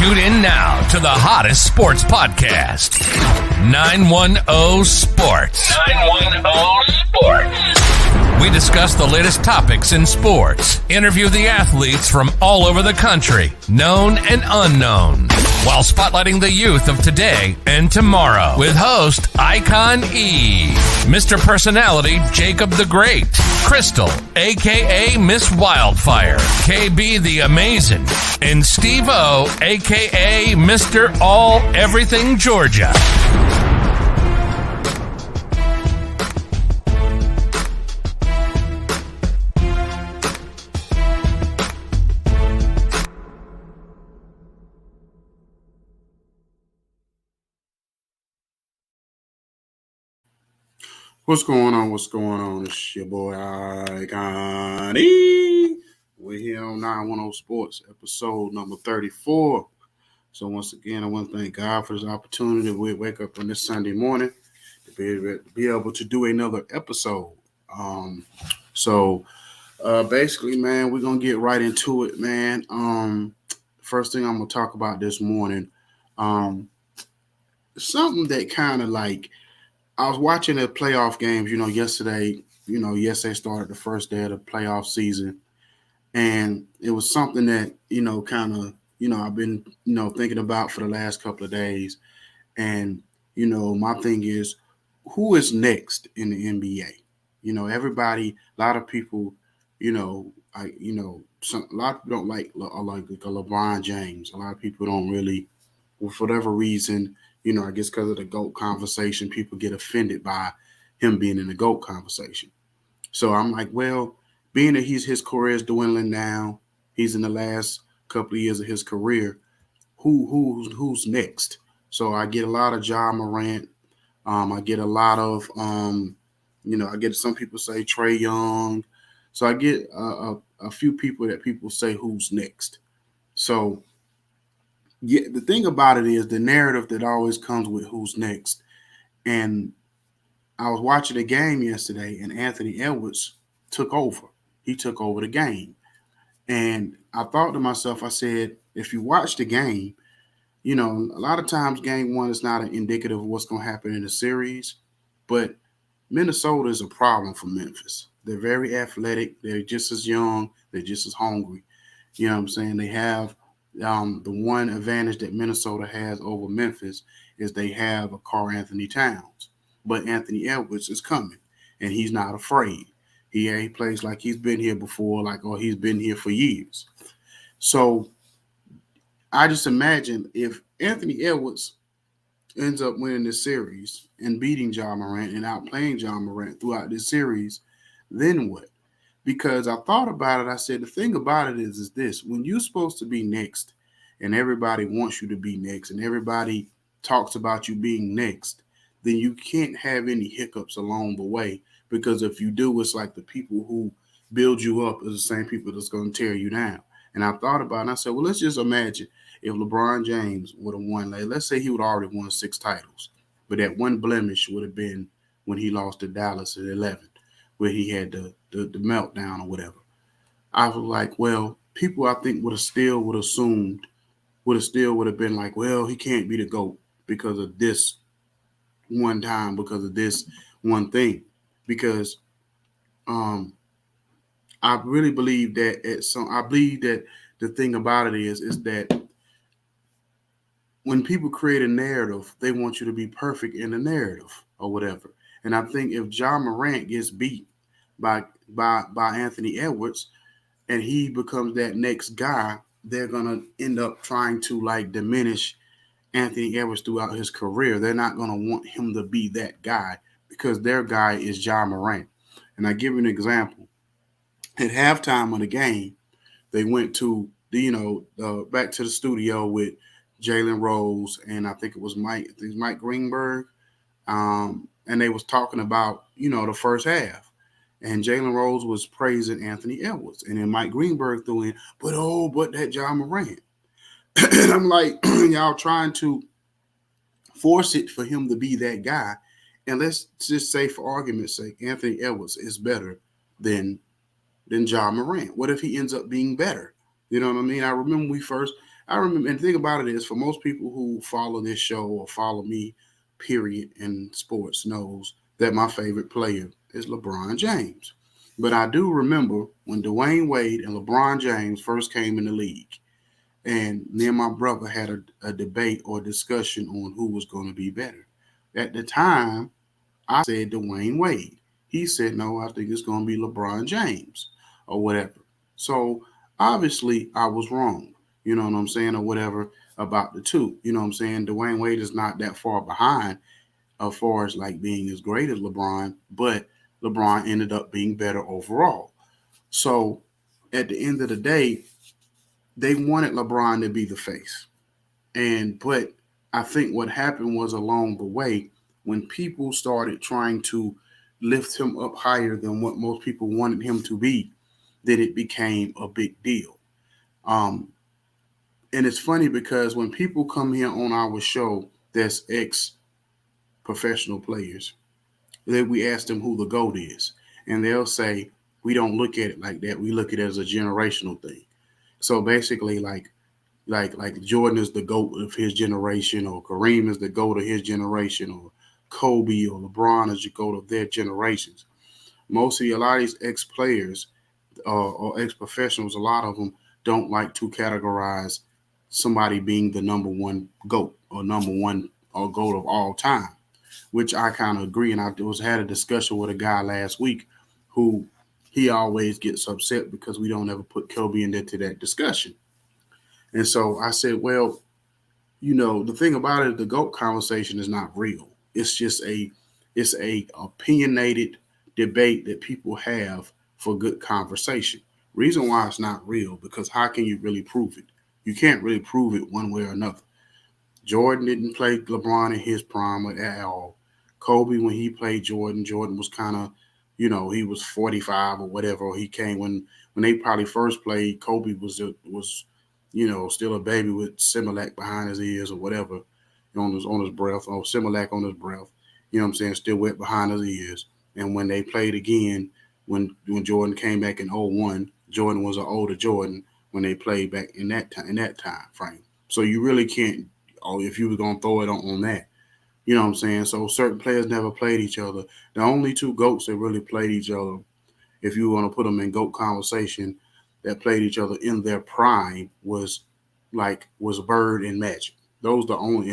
Tune in now to the hottest sports podcast, 910 Sports. 910 Sports. We discuss the latest topics in sports, interview the athletes from all over the country, known and unknown, while spotlighting the youth of today and tomorrow with host Icon E, Mr. Personality Jacob the Great, Crystal, a.k.a. Miss Wildfire, KB the Amazing, and Steve O, a.k.a. Mr. All Everything Georgia. What's going on? It's your boy Icon E. We're here on 910 Sports, episode number 34. So once again, I want to thank God for this opportunity to wake up on this Sunday morning to be able to do another episode. Basically, man, we're going to get right into it, man. First thing I'm going to talk about this morning, something that kind of like, I was watching the playoff games, yesterday. Yesterday started the first day of the playoff season. And it was something that, I've been, thinking about for the last couple of days. And, my thing is, who is next in the NBA? Everybody, a lot of people, a lot of people don't like LeBron James. A lot of people don't really, for whatever reason, I guess because of the GOAT conversation, people get offended by him being in the GOAT conversation. So I'm like, well, being that his career is dwindling now, he's in the last couple of years of his career, who's next? So I get a lot of Ja Morant. I get a lot of, I get some people say Trae Young. So I get a few people that people say who's next. So yeah, the thing about it is the narrative that always comes with who's next. And I was watching a game yesterday, and Anthony Edwards took over. He took over the game. And I thought to myself, I said, if you watch the game, a lot of times game one is not indicative of what's going to happen in the series. But Minnesota is a problem for Memphis. They're very athletic. They're just as young. They're just as hungry. You know what I'm saying? They have the one advantage that Minnesota has over Memphis is they have a Karl Anthony Towns. But Anthony Edwards is coming, and he's not afraid. He plays like he's been here before, he's been here for years. So I just imagine if Anthony Edwards ends up winning this series and beating Ja Morant and outplaying Ja Morant throughout this series, then what? Because I thought about it, I said, the thing about it is this. When you're supposed to be next and everybody wants you to be next and everybody talks about you being next, then you can't have any hiccups along the way. Because if you do, it's like the people who build you up is the same people that's going to tear you down. And I thought about it, and I said, well, let's just imagine if LeBron James would have won. Let's say he would have already won 6 titles. But that one blemish would have been when he lost to Dallas at 11, where he had the meltdown or whatever. I was like, well, people I think would have been like, well, he can't be the GOAT because of this one time, because of this one thing. Because I really believe that I believe that the thing about it is that when people create a narrative, they want you to be perfect in the narrative or whatever. And I think if Ja Morant gets beat by Anthony Edwards and he becomes that next guy, they're gonna end up trying to diminish Anthony Edwards throughout his career. They're not gonna want him to be that guy because their guy is Ja Morant. And I give you an example. At halftime of the game, they went to back to the studio with Jalen Rose and I think it was Mike Greenberg. And they was talking about, the first half. And Jalen Rose was praising Anthony Edwards. And then Mike Greenberg threw in, but that Ja Morant. And I'm like, y'all trying to force it for him to be that guy. And let's just say, for argument's sake, Anthony Edwards is better than Ja Morant. What if he ends up being better? You know what I mean? I remember I remember, and the thing about it is, for most people who follow this show or follow me, period, in sports, knows that my favorite player is LeBron James. But I do remember when Dwayne Wade and LeBron James first came in the league, and me and my brother had a debate or discussion on who was going to be better. At the time, I said Dwayne Wade. He said, no, I think it's going to be LeBron James or whatever. So obviously, I was wrong, you know what I'm saying, or whatever about the two. You know what I'm saying? Dwayne Wade is not that far behind as far as like being as great as LeBron, but LeBron ended up being better overall. So at the end of the day, they wanted LeBron to be the face. But I think what happened was along the way when people started trying to lift him up higher than what most people wanted him to be, then it became a big deal. Um, and it's funny because when people come here on our show that's ex professional players, then we ask them who the GOAT is. And they'll say, we don't look at it like that. We look at it as a generational thing. So basically, like Jordan is the GOAT of his generation, or Kareem is the GOAT of his generation, or Kobe or LeBron is the GOAT of their generations. Mostly, a lot of these ex players or ex professionals, a lot of them don't like to categorize somebody being the number one GOAT or number one or GOAT of all time, which I kind of agree. And I was had a discussion with a guy last week who he always gets upset because we don't ever put Kobe into that discussion. And so I said, well, the thing about it, the GOAT conversation is not real. It's a opinionated debate that people have for good conversation. Reason why it's not real, because how can you really prove it? You can't really prove it one way or another. Jordan didn't play LeBron in his prime at all. Kobe, when he played Jordan, Jordan was kind of, he was 45 or whatever. Or he came when they probably first played. Kobe was still a baby with Similac behind his ears or whatever, on his breath, or Similac on his breath. You know what I'm saying? Still wet behind his ears. And when they played again, when Jordan came back in '01, Jordan was an older Jordan when they played back in that time frame. So you really can't. Oh, if you were gonna throw it on that, you know what I'm saying? So certain players never played each other. The only two goats that really played each other, if you want to put them in GOAT conversation, that played each other in their prime was Bird and Magic. Those the only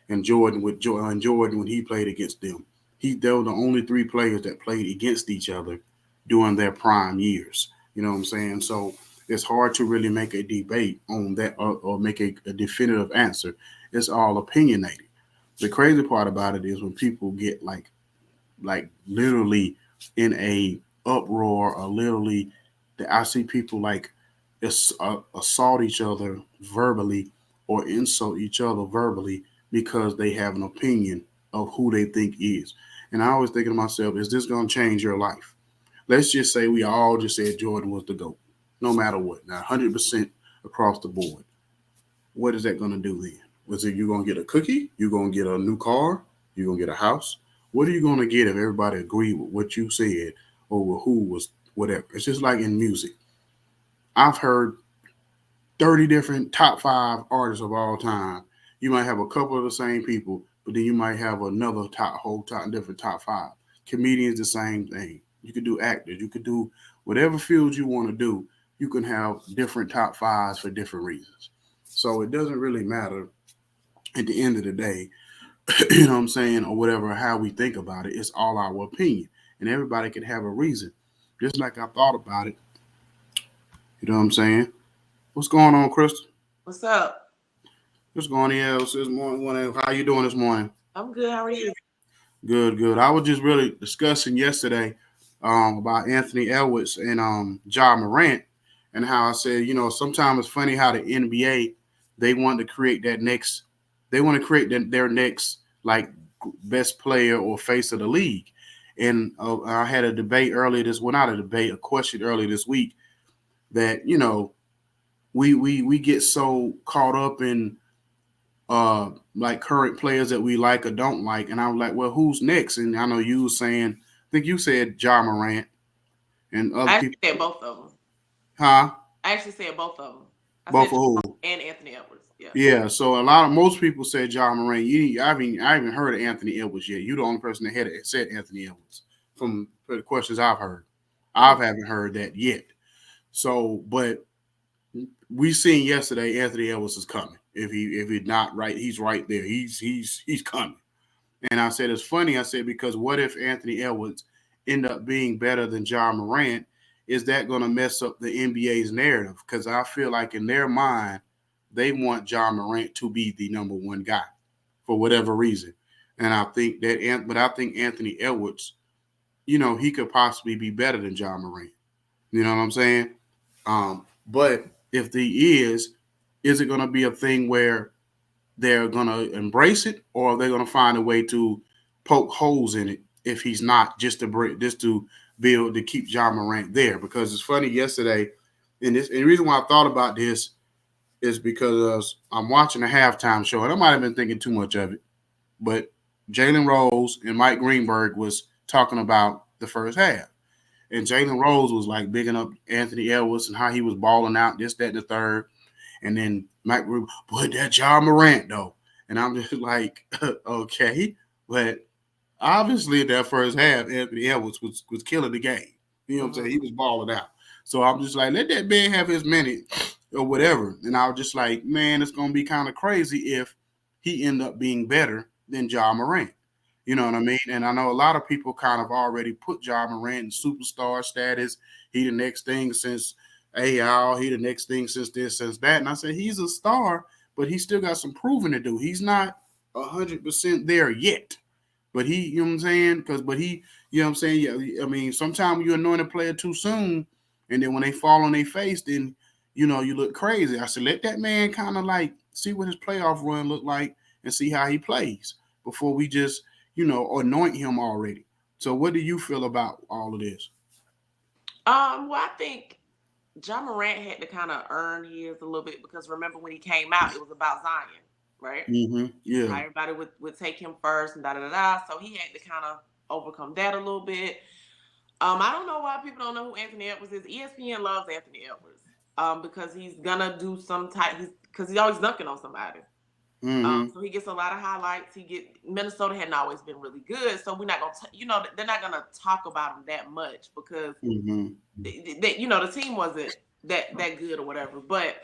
and Jordan Jordan when he played against them. They were the only three players that played against each other during their prime years. You know what I'm saying? So it's hard to really make a debate on that, or make a definitive answer. It's all opinionated. The crazy part about it is when people get like literally in a uproar, or literally that I see people like assault each other verbally or insult each other verbally because they have an opinion of who they think is. And I always think to myself, is this going to change your life? Let's just say we all just said Jordan was the GOAT, no matter what. Now, 100% across the board. What is that going to do then? Was it you going to get a cookie? You going to get a new car? You going to get a house? What are you going to get if everybody agreed with what you said over who was whatever? It's just like in music. I've heard 30 different top five artists of all time. You might have a couple of the same people, but then you might have another different top five. Comedians, the same thing. You could do actors. You could do whatever field you want to do. You can have different top fives for different reasons. So it doesn't really matter at the end of the day, you know what I'm saying, or whatever, how we think about it. It's all our opinion. And everybody can have a reason. Just like I thought about it. You know what I'm saying? What's going on, Crystal? What's up? What's going on this morning? How you doing this morning? I'm good. How are you? Good, good. I was just really discussing yesterday about Anthony Edwards and Ja Morant, and how I said, sometimes it's funny how the NBA, they want to create their next like best player or face of the league. And I had a debate earlier not a debate, a question earlier this week that we get so caught up in like current players that we like or don't like, and I was like, well, who's next? And I know you were saying, I think you said Ja Morant and other I people. said both of them. Huh? I actually said both of them. Both of who? And Anthony Edwards. Yeah. Yeah. So most people say John Morant. I haven't heard of Anthony Edwards yet. You're the only person that said Anthony Edwards from the questions I've heard. I haven't heard that yet. So, but we seen yesterday Anthony Edwards is coming. If he's not right, he's right there. He's coming. And I said it's funny. I said because what if Anthony Edwards end up being better than John Morant? Is that going to mess up the NBA's narrative? Because I feel like in their mind, they want John Morant to be the number one guy for whatever reason. And I think I think Anthony Edwards, he could possibly be better than John Morant. You know what I'm saying? But if he is it going to be a thing where they're going to embrace it, or are they going to find a way to poke holes in it if he's not, just to be able to keep John Morant there? Because it's funny yesterday, and the reason why I thought about this is because I'm watching a halftime show, and I might have been thinking too much of it, but Jalen Rose and Mike Greenberg was talking about the first half. And Jalen Rose was like bigging up Anthony Edwards and how he was balling out, this, that, and the third. And then Mike Greenberg, boy, that John Morant, though. And I'm just like, okay. But obviously in that first half, Anthony Edwards was killing the game. You know what I'm saying? He was balling out. So I'm just like, let that man have his minute or whatever. And I was just like, man, it's going to be kind of crazy if he end up being better than John Morant. You know what I mean? And I know a lot of people kind of already put John Morant in superstar status. He the next thing since AL. He the next thing since this, since that. And I said, he's a star, but he still got some proving to do. He's not 100% there yet. But he, you know what I'm saying? You know what I'm saying? Yeah, I mean, sometimes you anoint a player too soon, and then when they fall on their face, then, you look crazy. I said, let that man kind of like see what his playoff run look like and see how he plays before we just, anoint him already. So what do you feel about all of this? Well, I think John Morant had to kind of earn his a little bit, because remember when he came out, it was about Zion, right? Mm-hmm. Yeah. Everybody would take him first and da-da-da-da. So he had to kind of overcome that a little bit. I don't know why people don't know who Anthony Edwards is. ESPN loves Anthony Edwards because he's gonna do because he's always dunking on somebody. Mm-hmm. So he gets a lot of highlights. Minnesota hadn't always been really good, so we're not gonna, they're not gonna talk about him that much because the team wasn't that good or whatever. But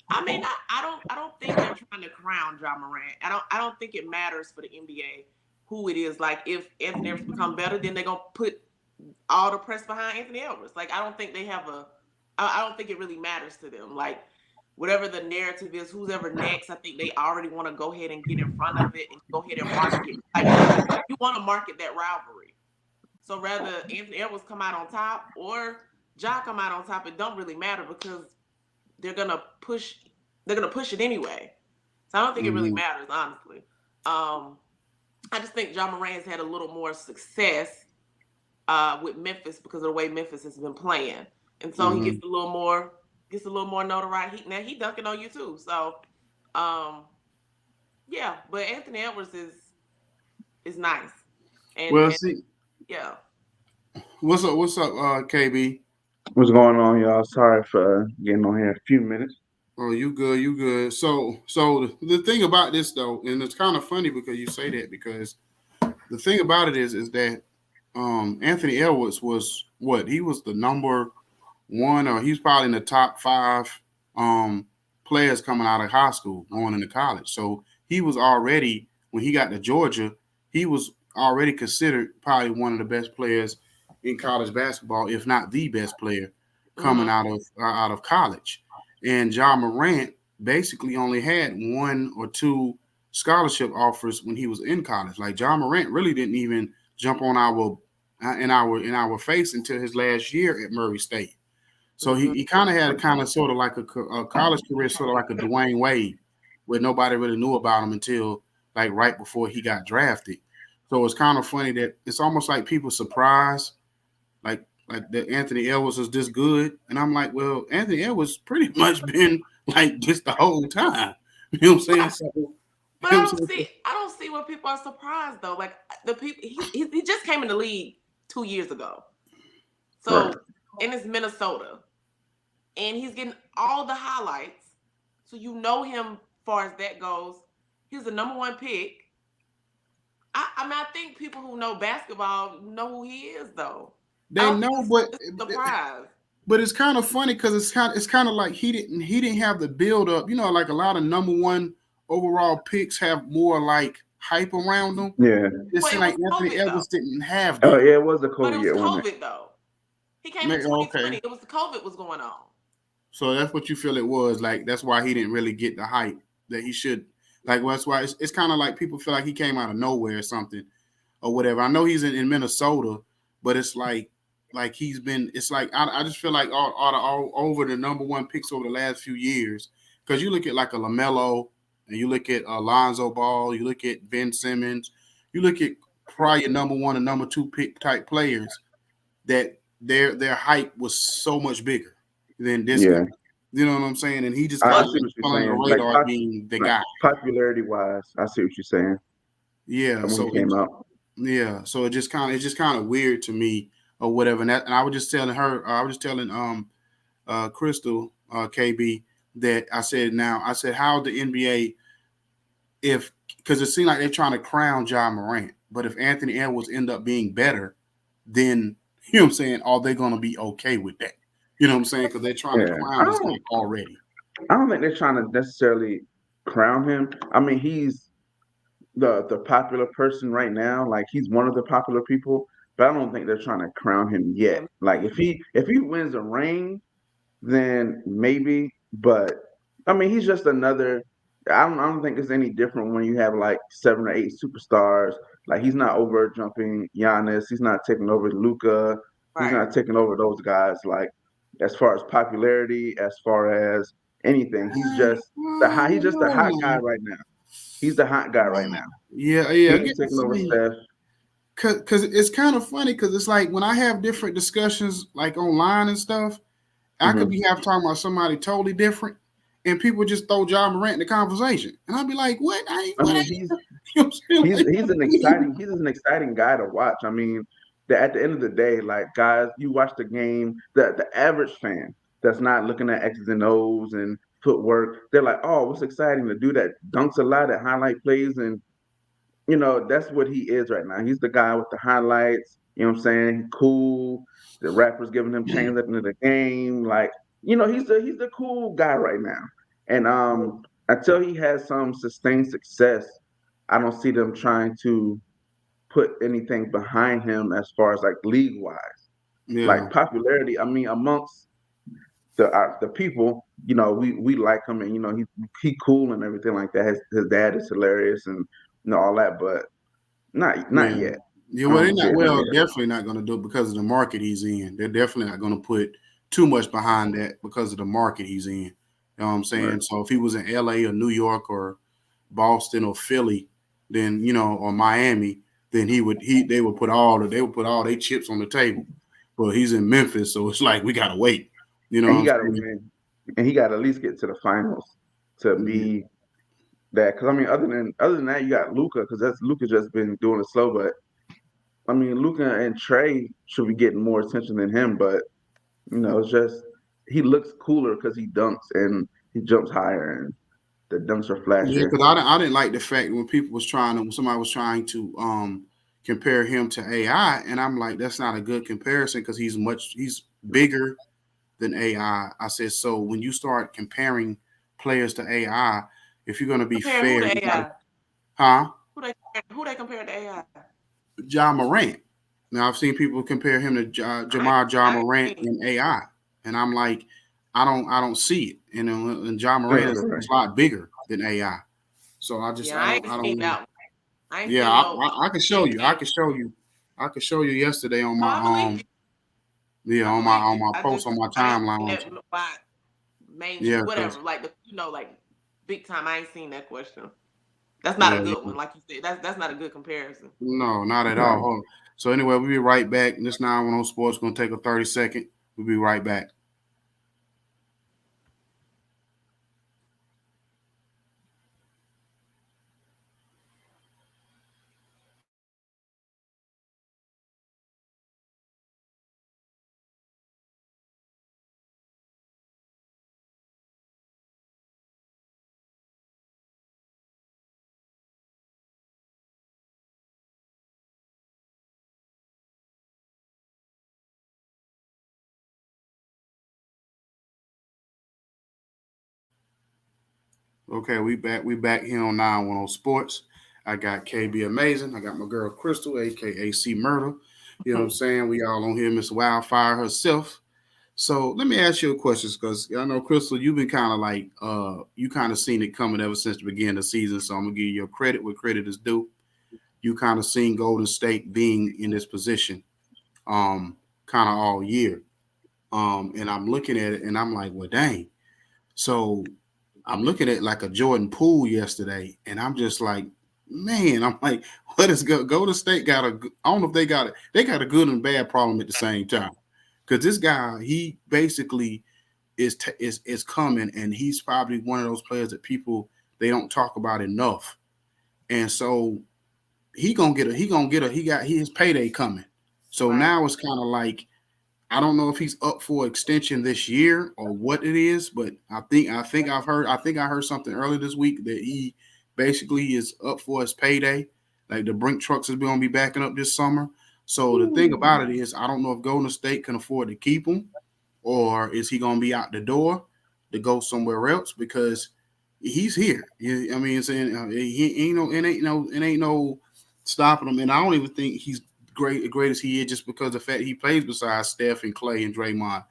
I mean, I don't think they're trying to crown John Morant. I don't think it matters for the NBA who it is. Like if Anthony Edwards become better, then they're gonna put all the press behind Anthony Edwards. Like I don't think they have I don't think it really matters to them. Like whatever the narrative is, who's ever next, I think they already want to go ahead and get in front of it and go ahead and market it. Like you want to market that rivalry. So rather Anthony Edwards come out on top or Ja come out on top, it don't really matter because they're gonna push it anyway. So I don't think it really matters, honestly. I just think John Morant's had a little more success with Memphis because of the way Memphis has been playing. And so he gets a little more notoriety. Now he dunking on you too. So yeah, but Anthony Edwards is nice. Yeah. What's up, KB? What's going on, y'all? Sorry for getting on here a few minutes. Oh, you good. So the thing about this though, and it's kind of funny because you say that, because the thing about it is that Anthony Edwards was he was the number one, or he's probably in the top 5 players coming out of high school going into college. So he was already, when he got to Georgia, he was already considered probably one of the best players in college basketball, if not the best player coming out of college. And John Morant basically only had 1 or 2 scholarship offers when he was in college. Like John Morant really didn't even jump on our face until his last year at Murray State. So he kind of had sort of like a college career, sort of like a Dwayne Wade, where nobody really knew about him until like right before he got drafted. So it's kind of funny that it's almost like people surprised, like that Anthony Edwards is this good. And I'm like, well, Anthony Edwards pretty much been like this the whole time. You know what I'm saying? So, but I don't see what people are surprised though. Like the people, he just came in the league 2 years ago. So, and it's Minnesota. And he's getting all the highlights. So you know him as far as that goes. He's the number one pick. I mean, I think people who know basketball know who he is, though. I They don't think know, it's a surprise. but it's kind of funny because it's kind of like he didn't have the build up. You know, like a lot of number one overall picks have more like hype around them. Yeah. It Well, seemed it like was Anthony COVID, though. Edwards didn't have Oh that. yeah, it was the But it COVID was year, wasn't it? COVID, though. He came in 2020. Okay, It was the COVID was going on. so that's what you feel it was like. That's why he didn't really get the hype that he should. Like, well, that's why it's kind of like people feel like he came out of nowhere or something or whatever. I know he's in Minnesota, but it's like he's been. It's like I just feel like all over the number one picks over the last few years. Because you look at like a LaMelo, and you look at Alonzo Ball, you look at Ben Simmons, you look at prior number one and number two pick type players that their hype was so much bigger than this guy. Yeah. You know what I'm saying? And he just I kind Well, of see what you're fell under the saying. Like, radar being the guy. popularity wise, I see what you're saying. Yeah. When he So came out. yeah. So it's just kind of weird to me or whatever. And I was just telling her, I was just telling Crystal KB that I said how the NBA if because it seemed like they're trying to crown Ja Morant, but if Anthony Edwards end up being better, then you know what I'm saying, are they going to be okay with that? You know what I'm saying? Because they're trying to Yeah. crown this guy already. I don't think they're trying to necessarily crown him. I mean, he's the popular person right now. Like he's one of the popular people, but I don't think they're trying to crown him yet. yeah, Like if he wins a ring, then maybe. But I mean, he's just another. I don't think it's any different when you have like 7 or 8 superstars. Like he's not over jumping Giannis. He's not taking over Luca. He's right. not taking over those guys. Like as far as popularity, as far as anything, he's just the hot guy right now. He's the hot guy right now. Yeah, He I ain't get taking over see, Steph. cause it's kind of funny because it's like when I have different discussions like online and stuff, I could Hmm. be talking about somebody totally different, and people just throw John Morant in the conversation, and I'd be like, "What? I What? mean, You know what I'm saying? he's Like, he's an exciting he's an exciting guy to watch. I mean, at the end of the day, like guys, you watch the game, the average fan that's not looking at X's and O's and footwork, they're like, oh, what's exciting to do that dunks a lot at highlight plays and that's what he is right now. He's the guy with the highlights. You know what I'm saying? He's cool. The rappers giving him chains at the end of the game. Like, he's the cool guy right now. And until he has some sustained success, I don't see them trying to put anything behind him as far as like league wise. yeah, Like popularity, I mean, amongst the people, we like him and he cool and everything like that. His dad is hilarious and all that, but not yeah, yet. yeah. I Well, they're don't see not. it Well, yet. definitely not going to do it because of the market he's in. They're definitely not going to put too much behind that because of the market he's in. You know what I'm Right. saying? So if he was in LA or New York or Boston or Philly, then or Miami, then they would put all their chips on the table. But he's in Memphis, so it's like we gotta wait. You know And what he I'm got to saying? win, and he got to at least get to the finals to Yeah. be that. Because I mean, other than that, you got Luca because that's Luca just been doing it slow. But I mean, Luca and Trey should be getting more attention than him. But it's just he looks cooler because he dunks and he jumps higher and the dunks are Yeah, flashier. because I didn't like the fact when somebody was trying to compare him to AI, and I'm like, that's not a good comparison because he's bigger than AI. I said, so when you start comparing players to AI, if you're gonna be Comparing who fair, to you gotta, AI? huh? Who they compared to AI? John Morant. Now I've seen people compare him to John I Morant ain't in AI, and I'm like, I don't see it. And John Right, Morant is right. a lot bigger than AI. So yeah, I ain't I seen don't know. that one. I ain't Yeah, seen no I can show you. comparison. I can show you yesterday on No, my I believe you. yeah I believe on you. my I post just on my I ain't seen timeline. that by Yeah, whatever. cause Like like big time. I ain't seen that question. That's not a yeah, good one. Like you said, that's not a good comparison. no, not at all. Right. Hold on. So anyway, we'll be right back. This 910 Sports gonna take a 30-second. We'll be right back. Okay, we back here on 910 Sports. I got KB Amazing. I got my girl Crystal, aka C Murder. You know what I'm saying? We all on here, Miss Wildfire herself. So let me ask you a question, because I know Crystal, you've been kind of like you kind of seen it coming ever since the beginning of the season. So I'm gonna give you your credit where credit is due. You kind of seen Golden State being in this position kind of all year. And I'm looking at it and I'm like, well, dang. So I'm looking at like a Jordan Poole yesterday, and I'm just like, man, I'm like, what is Golden State got a? I don't know if they got it. They got a good and bad problem at the same time, because this guy, he basically is coming, and he's probably one of those players that people they don't talk about enough, and so he got his payday coming. So Right. now it's kind of like I don't know if he's up for extension this year or what it is, but I think I heard something earlier this week that he basically is up for his payday. Like the Brink trucks is going to be backing up this summer. So the thing about it is, I don't know if Golden State can afford to keep him, or is he going to be out the door to go somewhere else, because he's here. I mean, saying he ain't no, it ain't no stopping him. And I don't even think he's great as he is just because of the fact he plays beside Steph and Clay and Draymond.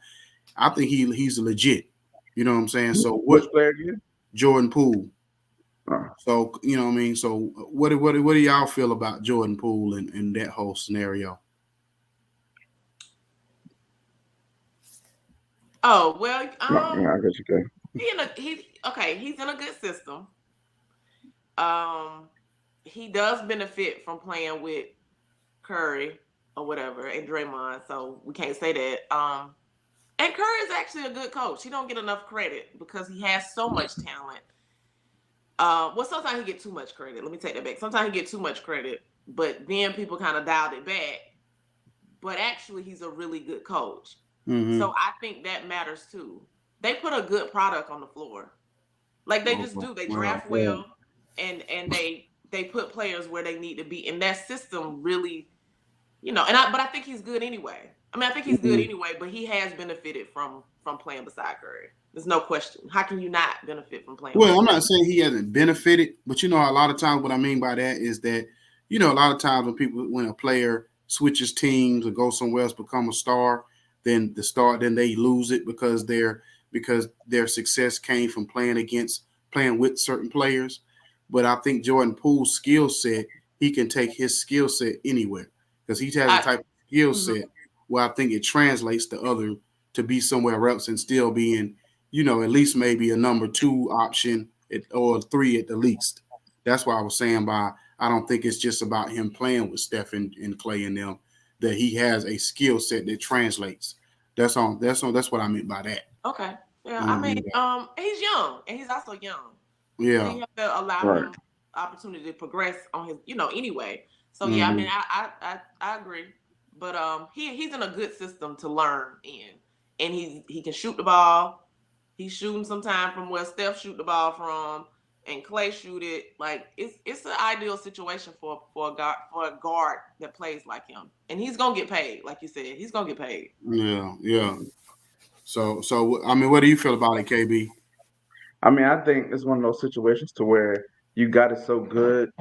I think he's legit. You know what I'm saying? So Which what? player again? Jordan Poole. Oh. So you know what I mean. So what do y'all feel about Jordan Poole and that whole scenario? Oh well, Yeah, I guess you can. he's in a good system. He does benefit from playing with Curry or whatever and Draymond, so we can't say that. And Curry is actually a good coach. He don't get enough credit because he has so much talent. Well, sometimes he get too much credit. Let me take that back. Sometimes he get too much credit, but then people kind of dialed it back. But actually, he's a really good coach. Mm-hmm. So I think that matters too. They put a good product on the floor. Like they just do. They draft well, and they put players where they need to be. And that system really, but I think he's good anyway. I mean, I think he's good anyway, but he has benefited from playing beside Curry. There's no question. How can you not benefit from playing? Well, I'm not saying he hasn't benefited, but a lot of times what I mean by that is that, a lot of times when a player switches teams or goes somewhere else, become a star, then they lose it because their success came from playing with certain players. But I think Jordan Poole's skill set, he can take his skill set anywhere, because he has a type of skill set where I think it translates to be somewhere else and still being, at least maybe a number 2 option or 3 at the least. That's why I was saying I don't think it's just about him playing with Steph and Clay and them, that he has a skill set that translates. That's what I meant by that. Okay. Yeah. I mean, he's young and he's also young. Yeah. So you have to allow him opportunity to progress on his, anyway. So yeah, I mean, I agree. But he's in a good system to learn in. And he can shoot the ball. He's shooting sometime from where Steph shoot the ball from, and Clay shoot it. Like it's an ideal situation for a guard that plays like him, and he's gonna get paid. Like you said, he's gonna get paid. Yeah. So I mean, what do you feel about it, KB? I mean, I think it's one of those situations to where you got it so good.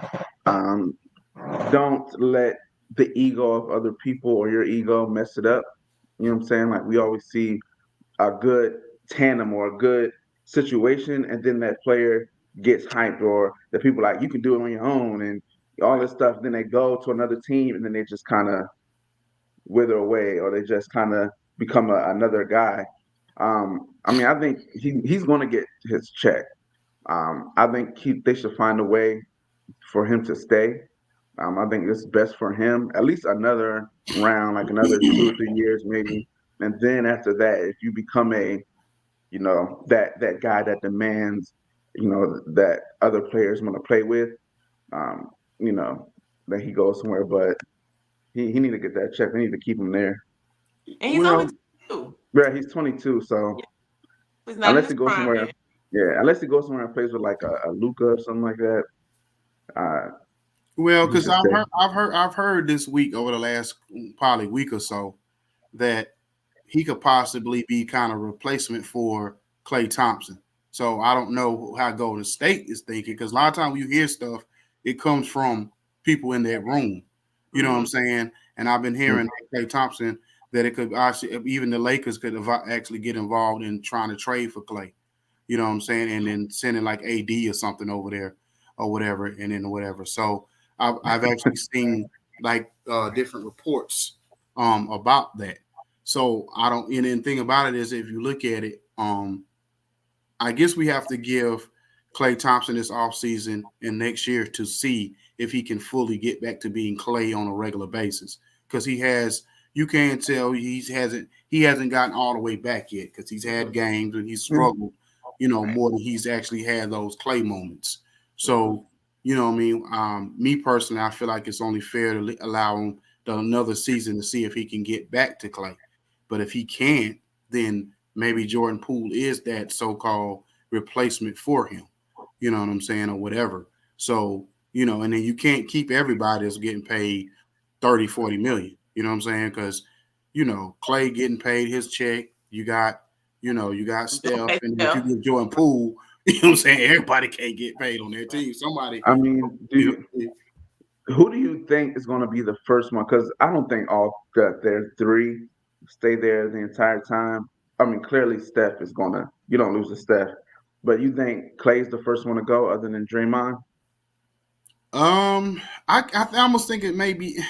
Don't let the ego of other people or your ego mess it up. You know what I'm saying? Like we always see a good tandem or a good situation, and then that player gets hyped, or the people like you can do it on your own and all this stuff. Then they go to another team, and then they just kind of wither away, or they just kind of become another guy. I mean, I think he's going to get his check. I think they should find a way for him to stay. I think it's best for him, at least another round, like another 2 or 3 years maybe. And then after that, if you become that guy that demands, that other players want to play with, you know, then he goes somewhere. But he need to get that check. They need to keep him there. And he's only 22. Yeah, he's 22, so he's not unless he goes somewhere, unless he goes somewhere and plays with like a Luka or something like that. Well, because I've heard this week, over the last probably week or so, that he could possibly be kind of replacement for Klay Thompson. So I don't know how Golden State is thinking, because a lot of times when you hear stuff, it comes from people in that room. You know what I'm saying? And I've been hearing Klay Thompson that it could actually, even the Lakers could actually get involved in trying to trade for Klay. You know what I'm saying? And then sending like AD or something over there or whatever, and then whatever. So I've actually seen like different reports about that. So I don't, and the thing about it is, if you look at it, I guess we have to give Klay Thompson this offseason and next year to see if he can fully get back to being Klay on a regular basis. Because he has, you can't tell he hasn't gotten all the way back yet, because he's had games and he's struggled, more than he's actually had those Klay moments. So, you know what I mean? Me personally, I feel like it's only fair to allow him another season to see if he can get back to Klay. But if he can't, then maybe Jordan Poole is that so-called replacement for him. You know what I'm saying, or whatever. So, and then you can't keep everybody that's getting paid 30, 40 million. You know what I'm saying? Because, Klay getting paid his check. You got Steph. And if you get Jordan Poole, you know what I'm saying, everybody can't get paid on their team. Somebody. I mean, who do you think is going to be the first one? Because I don't think all their three stay there the entire time. I mean, clearly Steph is going to, you don't lose to Steph. But you think Klay's the first one to go other than Draymond? I almost think it may be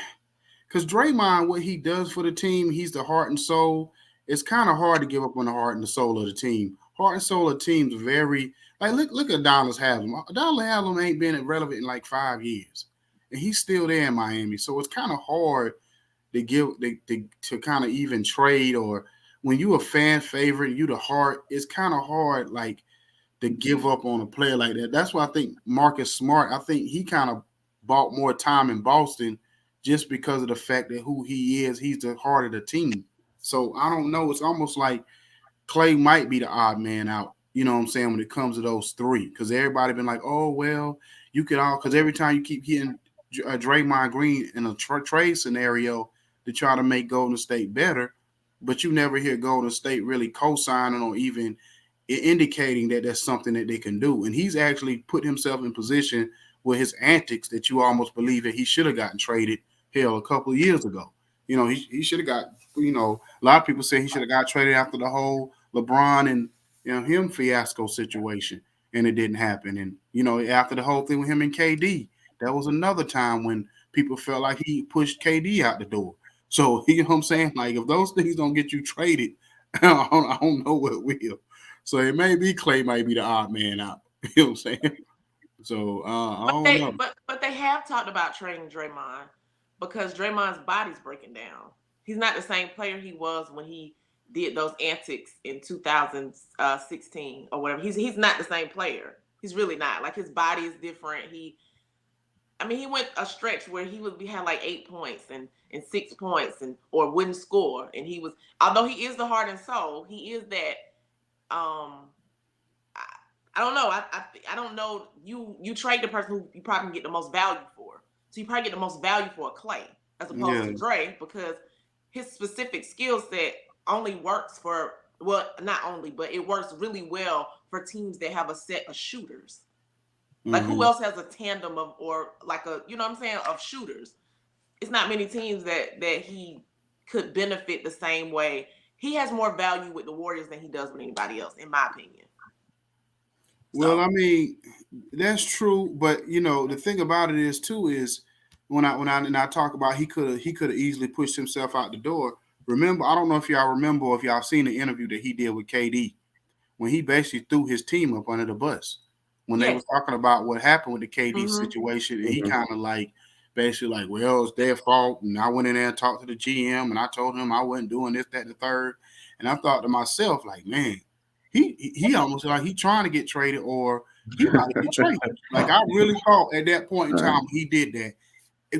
because Draymond, what he does for the team, he's the heart and soul. It's kind of hard to give up on the heart and the soul of the team. Heart and soul of the team's very look at Dallas Haslam. Dallas Haslam ain't been irrelevant in like 5 years, and he's still there in Miami. So it's kind of hard to kind of even trade, or when you a fan favorite, you the heart. It's kind of hard to give up on a player like that. That's why I think Marcus Smart, I think he kind of bought more time in Boston just because of the fact that who he is. He's the heart of the team. So I don't know. It's almost like Klay might be the odd man out, you know what I'm saying, when it comes to those three. Because everybody been like, oh, well, you could all – because every time you keep hitting Draymond Green in a trade scenario to try to make Golden State better, but you never hear Golden State really co-signing or even – indicating that that's something that they can do. And he's actually put himself in position with his antics that you almost believe that he should have gotten traded, a couple of years ago. He should have got, a lot of people say he should have got traded after the whole LeBron and, him fiasco situation, and it didn't happen. And, after the whole thing with him and KD, that was another time when people felt like he pushed KD out the door. So, you know what I'm saying? Like, if those things don't get you traded, I don't know what will. So it may be Klay might be the odd man out. You know what I'm saying? So I don't know. But they have talked about trading Draymond because Draymond's body's breaking down. He's not the same player he was when he did those antics in 2016 or whatever. He's not the same player. He's really not. Like, his body is different. He went a stretch where he had like 8 points and 6 points or wouldn't score. And he was, although he is the heart and soul, he is that. I don't know. I don't know. You trade the person who you probably get the most value for. So you probably get the most value for a Klay as opposed to Dre, because his specific skill set only works for, well, not only, but it works really well for teams that have a set of shooters. Like, who else has a tandem of, or like a, you know what I'm saying, of shooters? It's not many teams that he could benefit the same way. He has more value with the Warriors than he does with anybody else, in my opinion. Well, I mean, that's true, but the thing about it is too is when I talk about he could have easily pushed himself out the door. Remember, I don't know if y'all remember or if y'all seen the interview that he did with KD when he basically threw his team up under the bus when they was talking about what happened with the KD situation, and he kind of like basically like, well, it's their fault, and I went in there and talked to the GM, and I told him I wasn't doing this, that, and the third, and I thought to myself like, man. He almost like he trying to get traded, or he about to get traded. Like, I really thought at that point in time he did that.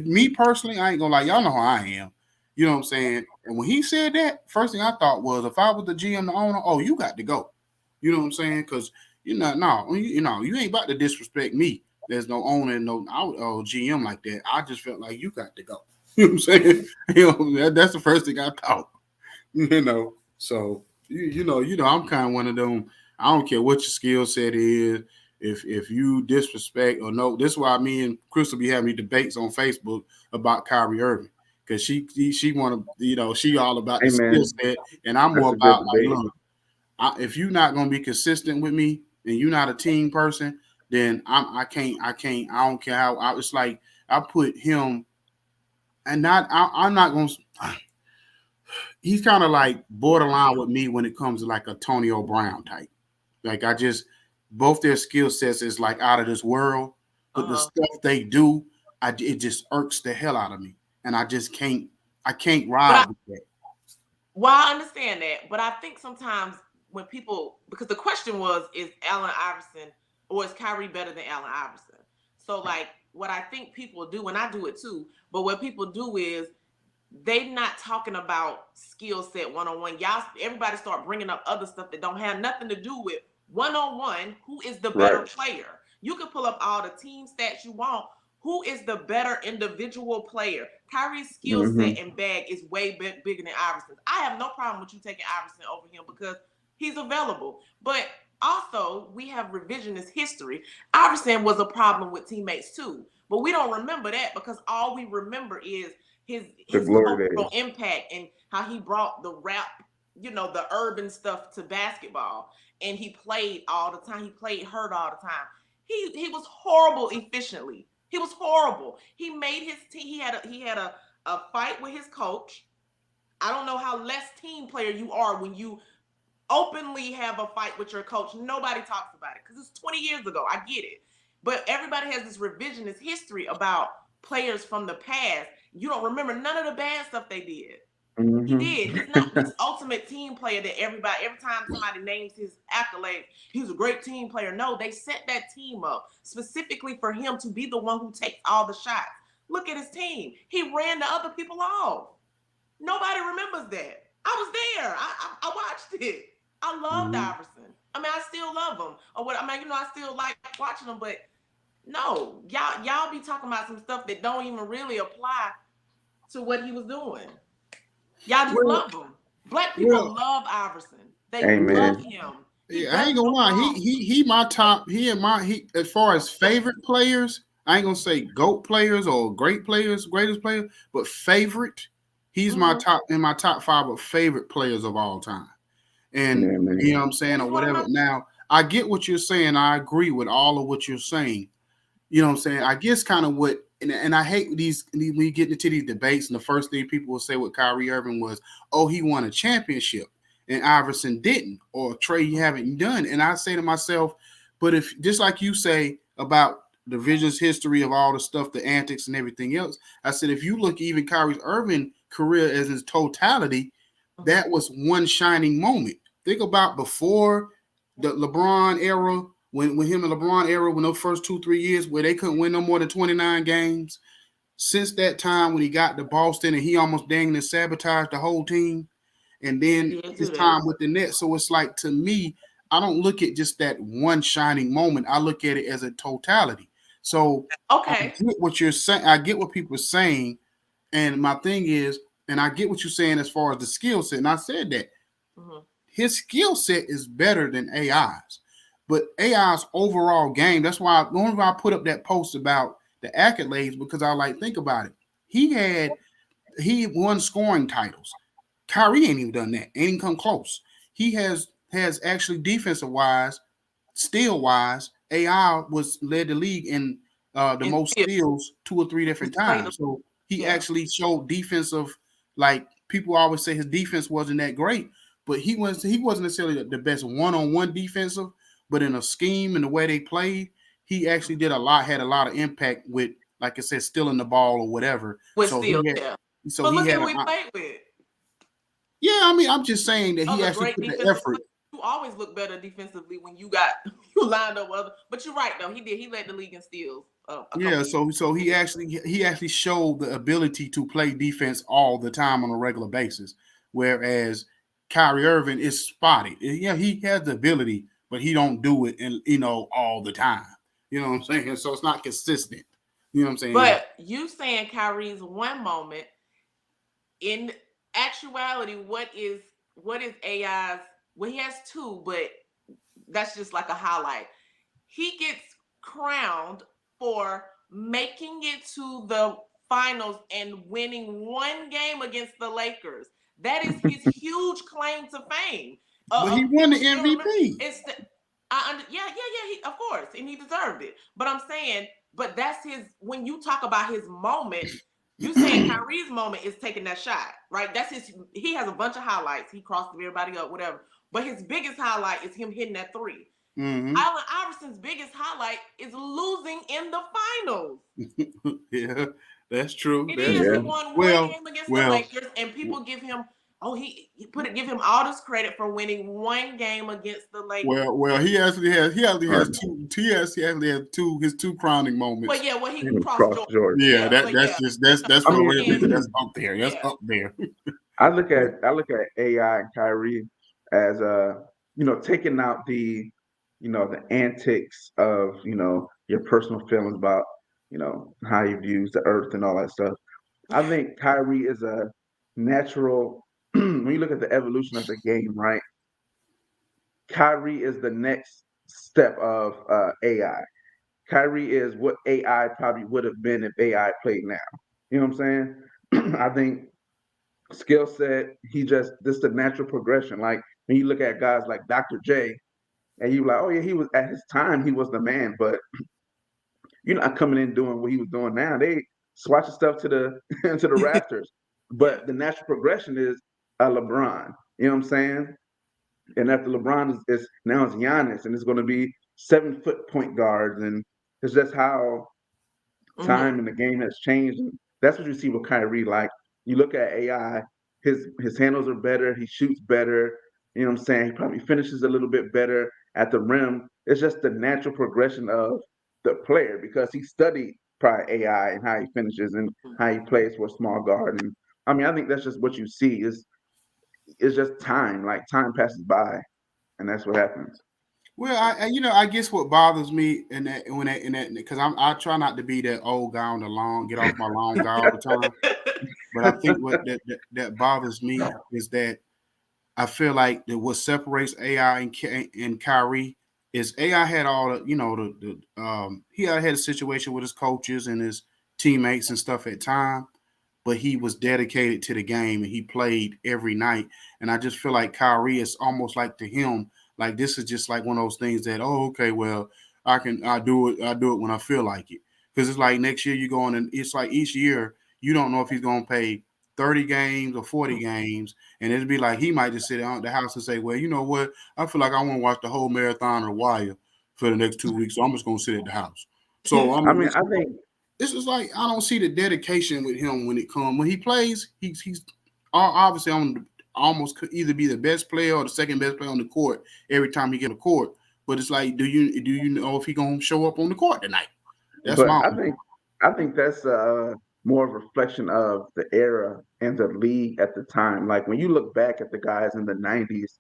Me personally, I ain't gonna lie, y'all know how I am. You know what I'm saying? And when he said that, first thing I thought was, if I was the GM, the owner, oh, you got to go. You know what I'm saying? Because you ain't about to disrespect me. There's no owner and no GM like that. I just felt like you got to go. You know what I'm saying? That's the first thing I thought. So. I'm kind of one of them I don't care what your skill set is. If you disrespect or no, this is why me and Crystal be having debates on Facebook about Kyrie Irving because she want to she all about the skill Amen. set and I'm That's more a good about like debate. look, if you're not gonna be consistent with me and you're not a team person, then I don't care how it's like I put him and I'm not gonna. He's kind of like borderline with me when it comes to like a Tony Brown type. Like I just both their skill sets is like out of this world, but the stuff they do, it just irks the hell out of me, and I just can't. I can't ride with that. Well, I understand that, but I think sometimes when people, because the question was, is Allen Iverson or is Kyrie better than Allen Iverson? So, like, what I think people do, and I do it too, but what people do is they not talking about skill set one-on-one. Y'all, everybody start bringing up other stuff that don't have nothing to do with one-on-one. Who is the better player? You can pull up all the team stats you want. Who is the better individual player? Kyrie's skill set and bag is way bigger than Iverson's. I have no problem with you taking Iverson over him because he's available. But also, we have revisionist history. Iverson was a problem with teammates too. But we don't remember that because all we remember is his cultural impact and how he brought the rap, the urban stuff to basketball. And he played all the time. He played hurt all the time. He was horrible efficiently. He was horrible. He made his team. He had a fight with his coach. I don't know how less team player you are when you openly have a fight with your coach. Nobody talks about it because it's 20 years ago. I get it. But everybody has this revisionist history about players from the past. You don't remember none of the bad stuff they did. He did. He's not this ultimate team player that every time somebody names his accolades, he's a great team player. No, they set that team up specifically for him to be the one who takes all the shots. Look at his team. He ran the other people off. Nobody remembers that. I was there. I watched it. I loved Iverson. I mean, I still love him. I still like watching him, but no, y'all be talking about some stuff that don't even really apply to what he was doing. Y'all just love him. Black people love Iverson. They love him. Yeah, I ain't gonna lie. He my top. He as far as favorite players. I ain't gonna say GOAT players or great players, greatest players, but favorite. He's my top in my top 5 of favorite players of all time. And you know what I'm saying, or whatever. Now, I get what you're saying. I agree with all of what you're saying. You know what I'm saying? I guess kind of what, and I hate these when you get into these debates, and the first thing people will say with Kyrie Irving was, oh, he won a championship, and Iverson didn't, or Trey, you haven't done. And I say to myself, but if, just like you say about the Vision's history of all the stuff, the antics and everything else, I said, if you look even Kyrie Irving career as its totality, that was one shining moment. Think about before the LeBron era, when him and LeBron era, when those first 2-3 years where they couldn't win no more than 29 games. Since that time when he got to Boston and he almost dang near sabotaged the whole team, and then his time with the Nets. So it's like, to me, I don't look at just that one shining moment. I look at it as a totality. So I get what you're saying. I get what people are saying. And my thing is, and I get what you're saying as far as the skill set. And I said that his skill set is better than AI's. But AI's overall game, that's why I put up that post about the accolades, because I like, think about it. He won scoring titles. Kyrie ain't even done that. Ain't even come close. He has actually defensive wise, steal wise, AI was led the league in the most steals 2 or 3 different times. So he actually showed defensive, like people always say his defense wasn't that great, but he wasn't necessarily the best one-on-one defensive, but in a scheme and the way they played, he actually had a lot of impact with, like I said, stealing the ball or whatever. But look at who he played with. Yeah, I mean, I'm just saying that he actually put the effort. You always look better defensively when you lined up other. But you're right though. He did. He led the league in steals. So he actually showed the ability to play defense all the time on a regular basis, whereas Kyrie Irving is spotty. Yeah, he has the ability, but he don't do it, and all the time. You know what I'm saying? So it's not consistent. You know what I'm saying? But you saying Kyrie's one moment. In actuality, what is AI's? Well, he has 2, but that's just like a highlight. He gets crowned for making it to the finals and winning one game against the Lakers. That is his huge claim to fame. But he won the MVP. It's the, yeah, of course, and he deserved it. But I'm saying, but that's his. When you talk about his moment, you saying Kyrie's moment is taking that shot, right? That's his. He has a bunch of highlights. He crossed everybody up, whatever. But his biggest highlight is him hitting that three. Mm-hmm. Allen Iverson's biggest highlight is losing in the finals. Yeah, that's true. It is. He won one game against the Lakers, and people give him. Oh, give him all this credit for winning one game against the Lakers. Well, he actually has two. He actually has his two crowning moments. Well, yeah, when he crossed Jordan. Yeah, that's for real. That's up there. That's up there. I look at AI and Kyrie as taking out the the antics of your personal feelings about how he views the earth and all that stuff. I think Kyrie is a natural. When you look at the evolution of the game, right? Kyrie is the next step of AI. Kyrie is what AI probably would have been if AI played now. You know what I'm saying? I think skill set, this is the natural progression. Like when you look at guys like Dr. J, and you like, oh yeah, he was at his time, he was the man, but you're not coming in doing what he was doing now. They swatching stuff to the to the rafters. But the natural progression is a LeBron. You know what I'm saying? And after LeBron is now it's Giannis, and it's going to be 7-foot point guards, and it's just how time in the game has changed. And that's what you see with Kyrie. Like you look at AI, his handles are better, he shoots better. You know what I'm saying? He probably finishes a little bit better at the rim. It's just the natural progression of the player because he studied prior AI and how he finishes and how he plays for a small guard. And I mean, I think that's just what you see is it's just time. Like time passes by, and that's what happens. Well, I guess what bothers me in that because I try not to be that old guy on the lawn, get off my lawn guy all the time. But I think what that bothers me is that I feel like that what separates AI and Kyrie is AI had all the he had a situation with his coaches and his teammates and stuff at time, but he was dedicated to the game and he played every night. And I just feel like Kyrie is almost like to him, like this is just like one of those things that, oh, okay, well, I do it when I feel like it. Because it's like next year you're going and it's like each year you don't know if he's going to play 30 games or 40 games. And it'd be like he might just sit at the house and say, well, you know what? I feel like I want to watch the whole marathon or Wire for the next 2 weeks. So I'm just going to sit at the house. So I think this is like I don't see the dedication with him when he plays. He's obviously on almost could either be the best player or the second best player on the court every time he get a court. But it's like, do you know if he gonna show up on the court tonight? That's I think that's more of a reflection of the era and the league at the time. Like when you look back at the guys in the 90s,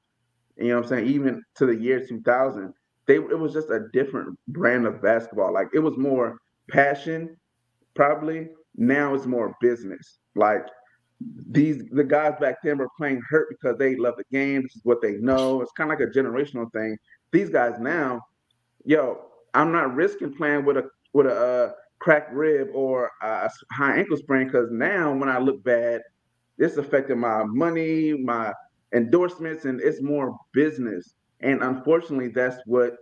you know what I'm saying, even to the year 2000, it was just a different brand of basketball. Like it was more passion, probably. Now it's more business. Like the guys back then were playing hurt because they love the game. This is what they know. It's kind of like a generational thing. These guys now, I'm not risking playing with a cracked rib or a high ankle sprain because now when I look bad, it's affecting my money, my endorsements, and it's more business. And unfortunately, that's what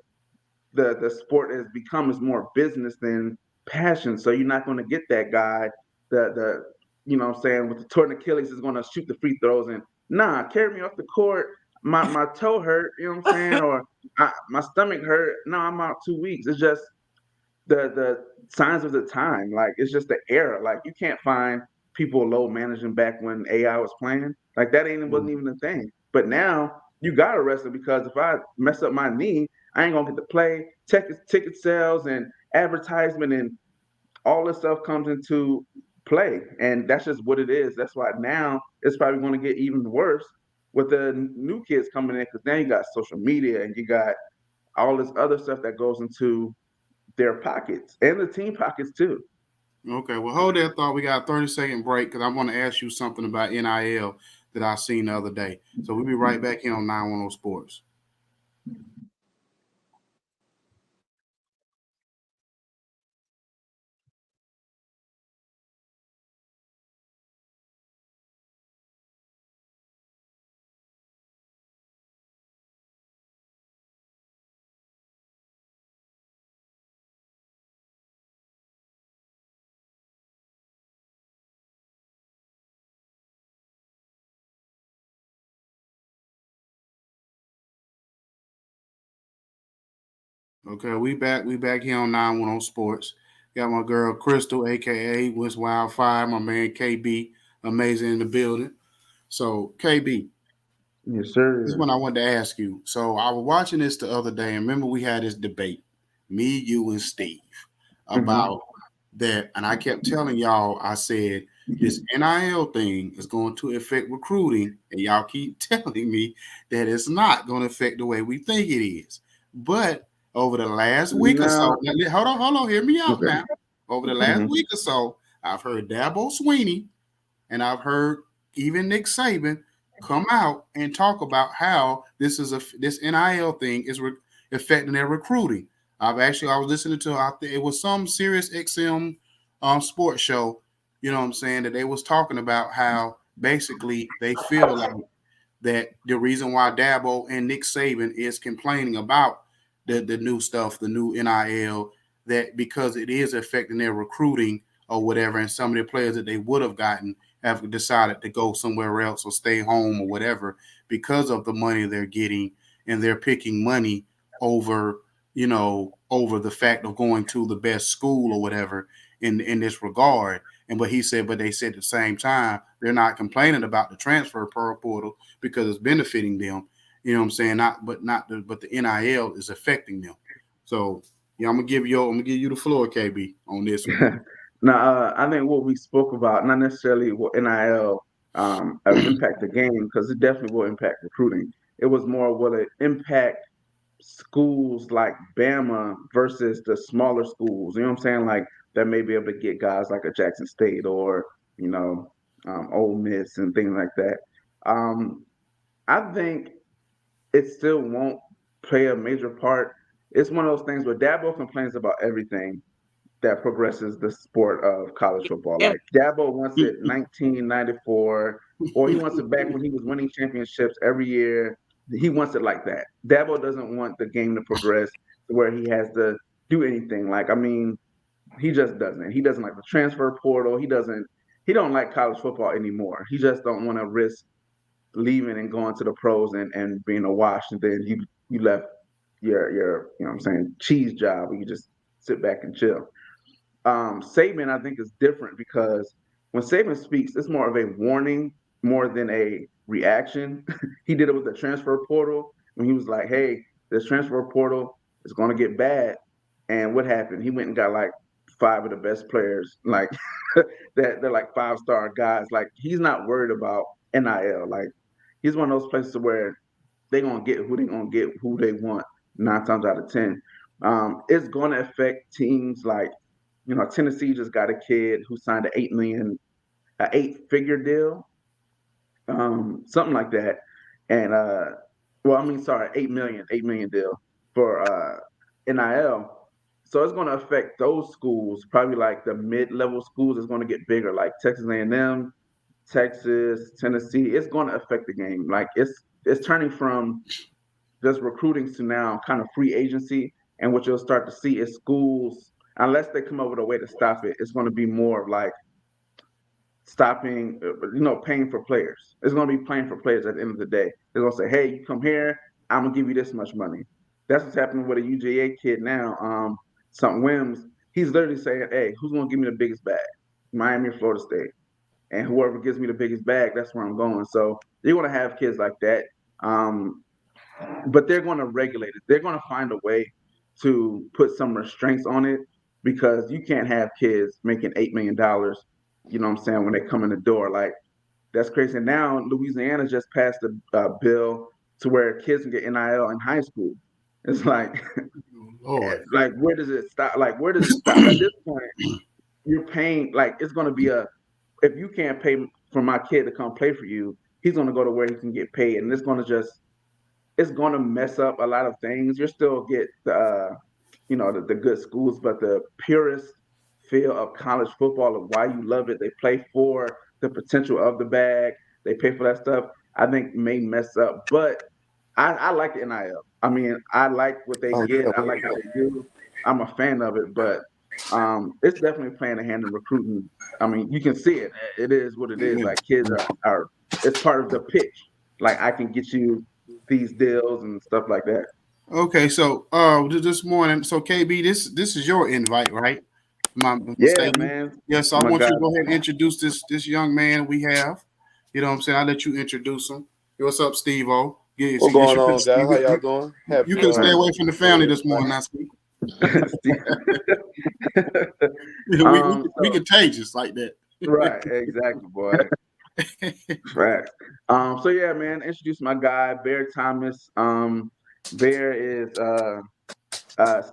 the sport has become is more business than passion. So you're not going to get that guy, the what I'm saying, with the torn Achilles is going to shoot the free throws and carry me off the court. My toe hurt, you know what I'm saying, or my stomach hurt. No, I'm out 2 weeks. It's just the signs of the time. Like it's just the era. Like you can't find people low managing back when AI was playing. Like that wasn't even a thing. But now you got to wrestle because if I mess up my knee, I ain't gonna get to play. Ticket sales and advertisement and all this stuff comes into play, and that's just what it is. That's why now it's probably going to get even worse with the new kids coming in because now you got social media and you got all this other stuff that goes into their pockets and the team pockets too. Okay, well, hold that thought. We got a 30-second break because I want to ask you something about NIL that I seen the other day. So we'll be right back here on 910 Sports. Okay, we back. We back here on 910 Sports. Got my girl Crystal, aka West Wildfire, my man KB, amazing in the building. So KB, Yes, this is sir. what I wanted to ask you. So I was watching this the other day, and remember we had this debate, me, you, and Steve, Mm-hmm. about that, and I kept telling y'all, I said this NIL thing is going to affect recruiting, and y'all keep telling me that it's not going to affect the way we think it is. But over the last week or so, No. hold on, hear me out Okay. now. Over the last Mm-hmm. week or so, I've heard Dabo Sweeney and I've heard even Nick Saban come out and talk about how this NIL thing is affecting their recruiting. I was listening to it was some Sirius XM sports show, you know what I'm saying, that they was talking about how basically they feel like that the reason why Dabo and Nick Saban is complaining about the new stuff, the new NIL, that because it is affecting their recruiting or whatever, and some of the players that they would have gotten have decided to go somewhere else or stay home or whatever because of the money they're getting, and they're picking money over, over the fact of going to the best school or whatever in this regard. And but he said, but they said at the same time they're not complaining about the transfer portal because it's benefiting them. You know what I'm saying? But the NIL is affecting them. So yeah, I'm gonna give you the floor, KB, on this one. Now, I think what we spoke about, not necessarily what NIL impact the game, because it definitely will impact recruiting. It was more will it impact schools like Bama versus the smaller schools. You know what I'm saying? Like that may be able to get guys like a Jackson State or you know Ole Miss and things like that. Um, I think it still won't play a major part. It's one of those things where Dabo complains about everything that progresses the sport of college football. And Like Dabo wants it 1994, or he wants it back when he was winning championships every year. He wants it like that. Dabo doesn't want the game to progress to where he has to do anything. Like I mean, he just doesn't. He doesn't like the transfer portal. He doesn't. He don't like college football anymore. He just don't want to risk leaving and going to the pros and being a wash, and then you left your you know what I'm saying cheese job where you just sit back and chill. Saban, I think, is different because when Saban speaks, it's more of a warning more than a reaction. He did it with the transfer portal when he was like, "Hey, this transfer portal is going to get bad," and what happened? He went and got like five of the best players, like that they're like 5-star guys. Like he's not worried about NIL. Like he's one of those places where they gonna get who they want 9 times out of 10. It's gonna affect teams like Tennessee just got a kid who signed an 8-figure deal, something like that, and well, I mean, sorry, 8 million deal for NIL. So it's going to affect those schools, probably like the mid-level schools. It's going to get bigger, like Texas A&M, Texas, Tennessee. It's going to affect the game. Like it's turning from just recruiting to now kind of free agency. And what you'll start to see is schools, unless they come up with a way to stop it, it's going to be more of like stopping, paying for players. It's going to be paying for players at the end of the day. They're going to say, hey, you come here, I'm going to give you this much money. That's what's happening with a UGA kid now. Something Wims, he's literally saying, hey, who's going to give me the biggest bag? Miami or Florida State. And whoever gives me the biggest bag, that's where I'm going. So you're going to have kids like that. Um, but they're going to regulate it. They're going to find a way to put some restraints on it because you can't have kids making $8 million. You know what I'm saying when they come in the door, like that's crazy. And now Louisiana just passed a bill to where kids can get NIL in high school. It's like, Lord. like where does it stop? Like where does it stop? At this point, you're paying. Like it's going to be a if you can't pay for my kid to come play for you, he's going to go to where he can get paid, and it's going to mess up a lot of things. You still get the good schools, but the purest feel of college football of why you love it. They play for the potential of the bag. They pay for that stuff. I think may mess up, but I like the NIL. I mean, I like what they Oh get. yeah, I like what they do. I'm a fan of it, but it's definitely playing a hand in recruiting. I mean, you can see it. It is what it is. yeah. Like kids it's part of the pitch. Like I can get you these deals and stuff like that. Okay, so this morning, so KB, this is your invite, right? My Yeah, mistaken. man. Yes, so I My want you God. to go ahead and introduce this young man we have. You know what I'm saying? I'll let you introduce him. Hey, what's up, Steve O? Yes, What yes, going on, guys? How y'all doing? you Happy can stay away from the family this everybody. morning, now, Steve. Steve. We So contagious like that. right, exactly, boy. Facts. So yeah, man, introduce my guy, Bear Thomas. Bear is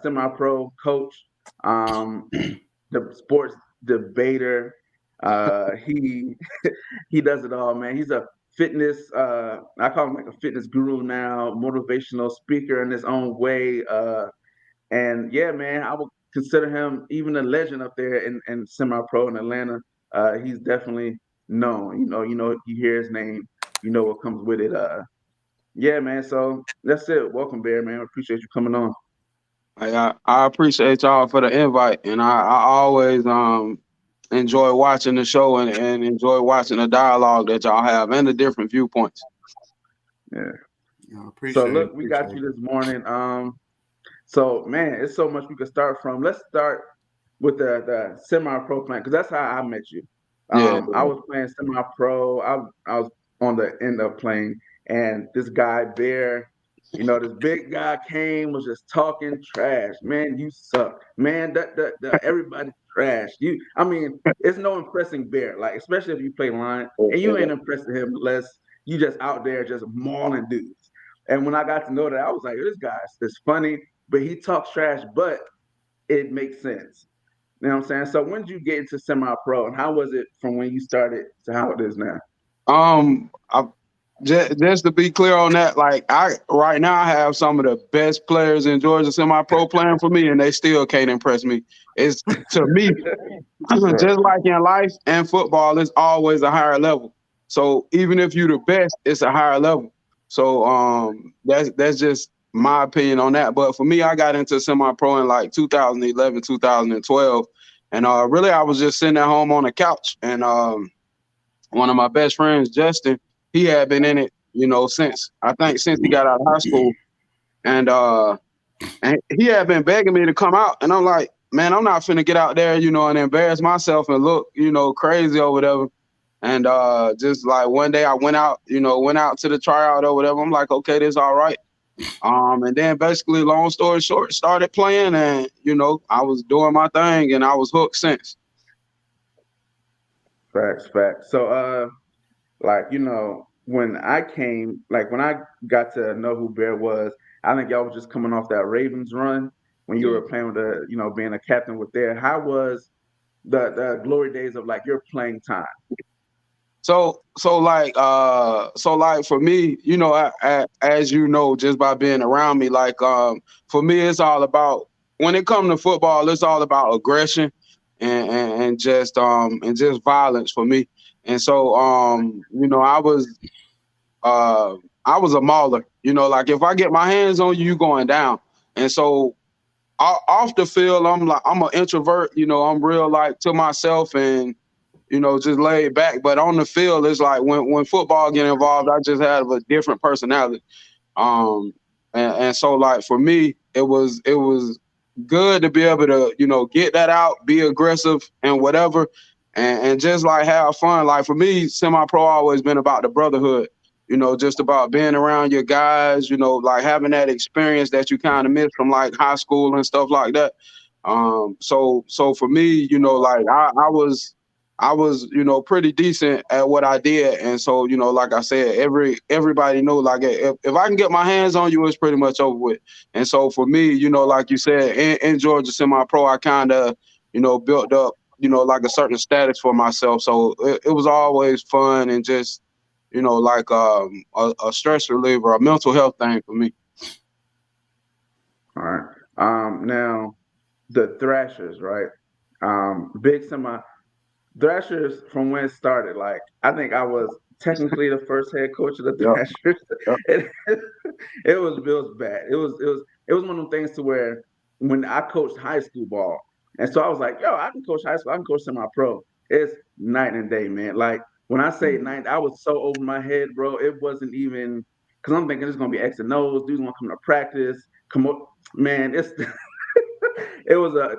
semi-pro coach, um, the sports debater. He he does it all, man. He's a fitness. I call him like a fitness guru now, motivational speaker in his own way. And yeah, man, I would consider him even a legend up there in semi-pro in Atlanta. He's definitely known. You hear his name, you know what comes with it. Yeah, man. So that's it. Welcome, Bear, man. I appreciate you coming on. I appreciate y'all for the invite, and I always enjoy watching the show and enjoy watching the dialogue that y'all have and the different viewpoints. Yeah. I So appreciate it. look, we got you this morning. So man, it's so much we could start from. Let's start with the semi-pro plan because that's how I met you. Yeah, I was playing semi-pro. I was on the end of playing, and this guy Bear, this big guy came was just talking trash. Man, you suck. Man, that everybody trash. I mean, it's no impressing Bear. Like especially if you play line, and you ain't impressing him unless you just out there just mauling dudes. And when I got to know that, I was like, this guy is funny, but he talks trash, but it makes sense. You know what I'm saying? So when did you get into semi-pro, and how was it from when you started to how it is now? I, just to be clear on that, like I right now I have some of the best players in Georgia semi-pro playing for me, and they still can't impress me. It's to me, Right. just like in life and football, it's always a higher level. So even if you're the best, it's a higher level. So that's just my opinion on that. But for me, I got into semi-pro in like 2011, 2012, and really I was just sitting at home on the couch, and one of my best friends, Justin, he had been in it, since I think since he got out of high school, and and he had been begging me to come out, and I'm like, man, I'm not finna get out there, and embarrass myself and look, crazy or whatever. And just like one day I went out to the tryout or whatever. I'm like, okay, this all right. And then basically, long story short, started playing, and I was doing my thing, and I was hooked since. Facts. So like when I came, like when I got to know who Bear was, I think y'all was just coming off that Ravens run when you were playing with being a captain with there. How was the glory days of like your playing time? So like for me, as you know, just by being around me, like for me, it's all about when it comes to football, it's all about aggression and just violence for me. And so uh I was a mauler. Like if I get my hands on you, you going down. And so off the field, I'm an introvert. I'm real like to myself and just laid back. But on the field, it's like when football get involved, I just have a different personality. And so like for me, it was good to be able to get that out, be aggressive and whatever, and just like have fun. Like for me, semi-pro always been about the brotherhood. Just about being around your guys. Like having that experience that you kind of miss from like high school and stuff like that. So for me, like I was, pretty decent at what I did. And so, like I said, everybody know like if I can get my hands on you, it's pretty much over with. And so for me, like you said, in Georgia semi-pro, I kind of, built up, like a certain status for myself. So it was always fun and just, like a stress reliever, a mental health thing for me. All right. Now the Thrashers, right? Big semi Thrashers from when it started. Like I think I was technically the first head coach of the Yep. Thrashers. it, it was bad. It was one of them things to where when I coached high school ball, and so I was like, yo, I can coach high school, I can coach semi-pro. It's night and day, man. Like when I say night, I was so over my head, bro. It wasn't even because I'm thinking it's gonna be X and O's. Dudes gonna come to practice. Come on, man. It's it was a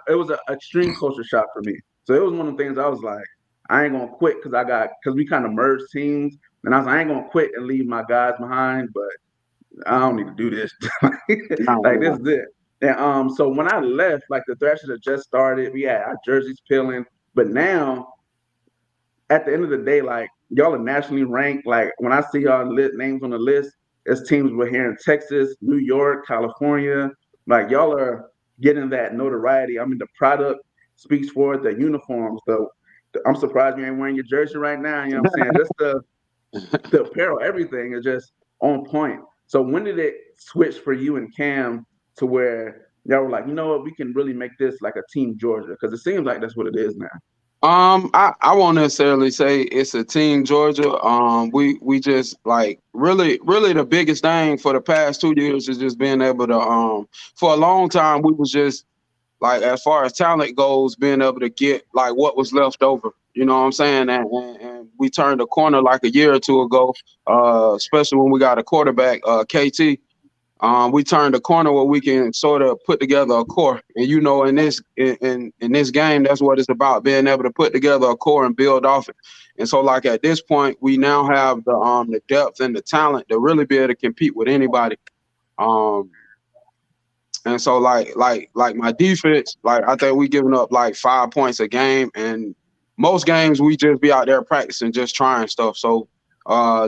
extreme culture shock for me. So it was one of the things I was like, I ain't gonna quit because we kind of merged teams, and I was like, I ain't gonna quit and leave my guys behind, but I don't need to do this. Like this is it. And so when I left, like the Thrashers had just started, we had our jerseys peeling, but now at the end of the day, like y'all are nationally ranked. Like when I see y'all names on the list, it's teams we're here in Texas, New York, California. Like y'all are getting that notoriety. I mean, the product speaks for it. The uniforms, though. I'm surprised you ain't wearing your jersey right now. You know what I'm saying? Just the apparel, everything is just on point. So when did it switch for you and Cam to where y'all were like, you know what, we can really make this like a Team Georgia? Because it seems like that's what it is now. I won't necessarily say it's a team Georgia. We just like really the biggest thing for the past 2 years is just being able to for a long time we was just like as far as talent goes, being able to get like what was left over. You know what I'm saying? And we turned a corner like a year or two ago, especially when we got a quarterback, KT. We turned a corner where we can sort of put together a core. And you know, in this game, that's what it's about, being able to put together a core and build off it. And so like at this point, we now have the depth and the talent to really be able to compete with anybody. And so like my defense, like I think we giving up like 5 points a game, and most games we just be out there practicing, just trying stuff. So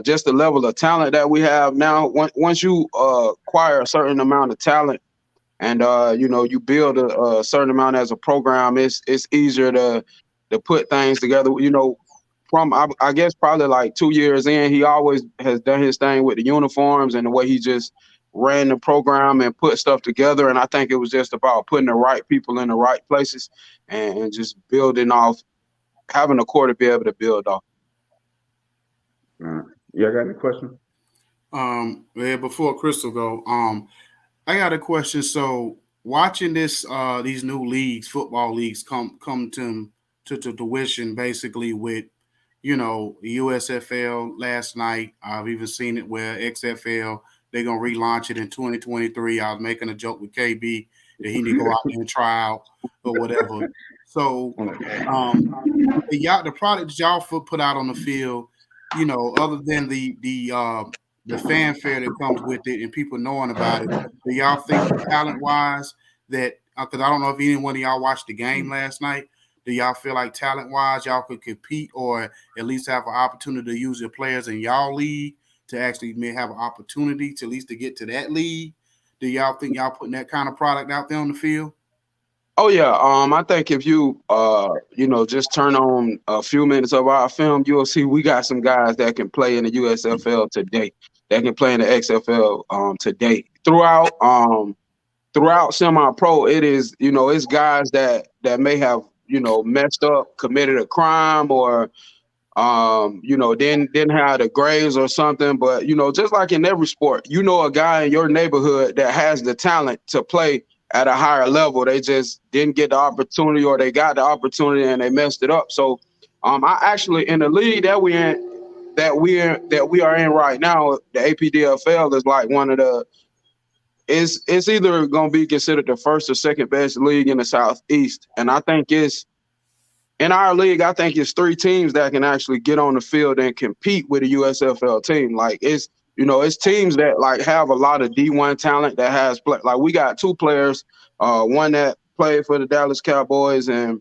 just the level of talent that we have now, once you acquire a certain amount of talent and you know, you build a certain amount as a program, it's easier to put things together. You know, from I guess probably like 2 years in, he always has done his thing with the uniforms and the way he just ran the program and put stuff together. And I think it was just about putting the right people in the right places and just building off, having a core to be able to build off. Yeah, I got any questions? Yeah, before Crystal go, I got a question. So watching these new leagues, football leagues come to tuition basically with, you know, USFL last night. I've even seen it where XFL, they're gonna relaunch it in 2023. I was making a joke with KB that he need to go out there and try out or whatever. So the product that y'all put out on the field, you know, other than the fanfare that comes with it and people knowing about it, do y'all think talent wise that because I don't know if any one of y'all watched the game last night, do y'all feel like talent wise y'all could compete or at least have an opportunity to use your players in y'all league to actually may have an opportunity to at least to get to that league? Do y'all think y'all putting that kind of product out there on the field? Oh yeah, I think if you you know, just turn on a few minutes of our film, you'll see we got some guys that can play in the USFL today, that can play in the XFL today. Throughout semi-pro, it is, you know, it's guys that may have, you know, messed up, committed a crime, or you know, didn't have the grades or something. But you know, just like in every sport, you know, a guy in your neighborhood that has the talent to play at a higher level. They just didn't get the opportunity, or they got the opportunity and they messed it up. So I actually, in the league that we are in right now, the APDFL is like one of the, it's either going to be considered the first or second best league in the Southeast. And I think in our league, I think it's 3 teams that can actually get on the field and compete with a USFL team. Like it's, you know, it's teams that like have a lot of D1 talent that has like we got 2 players, one that played for the Dallas Cowboys and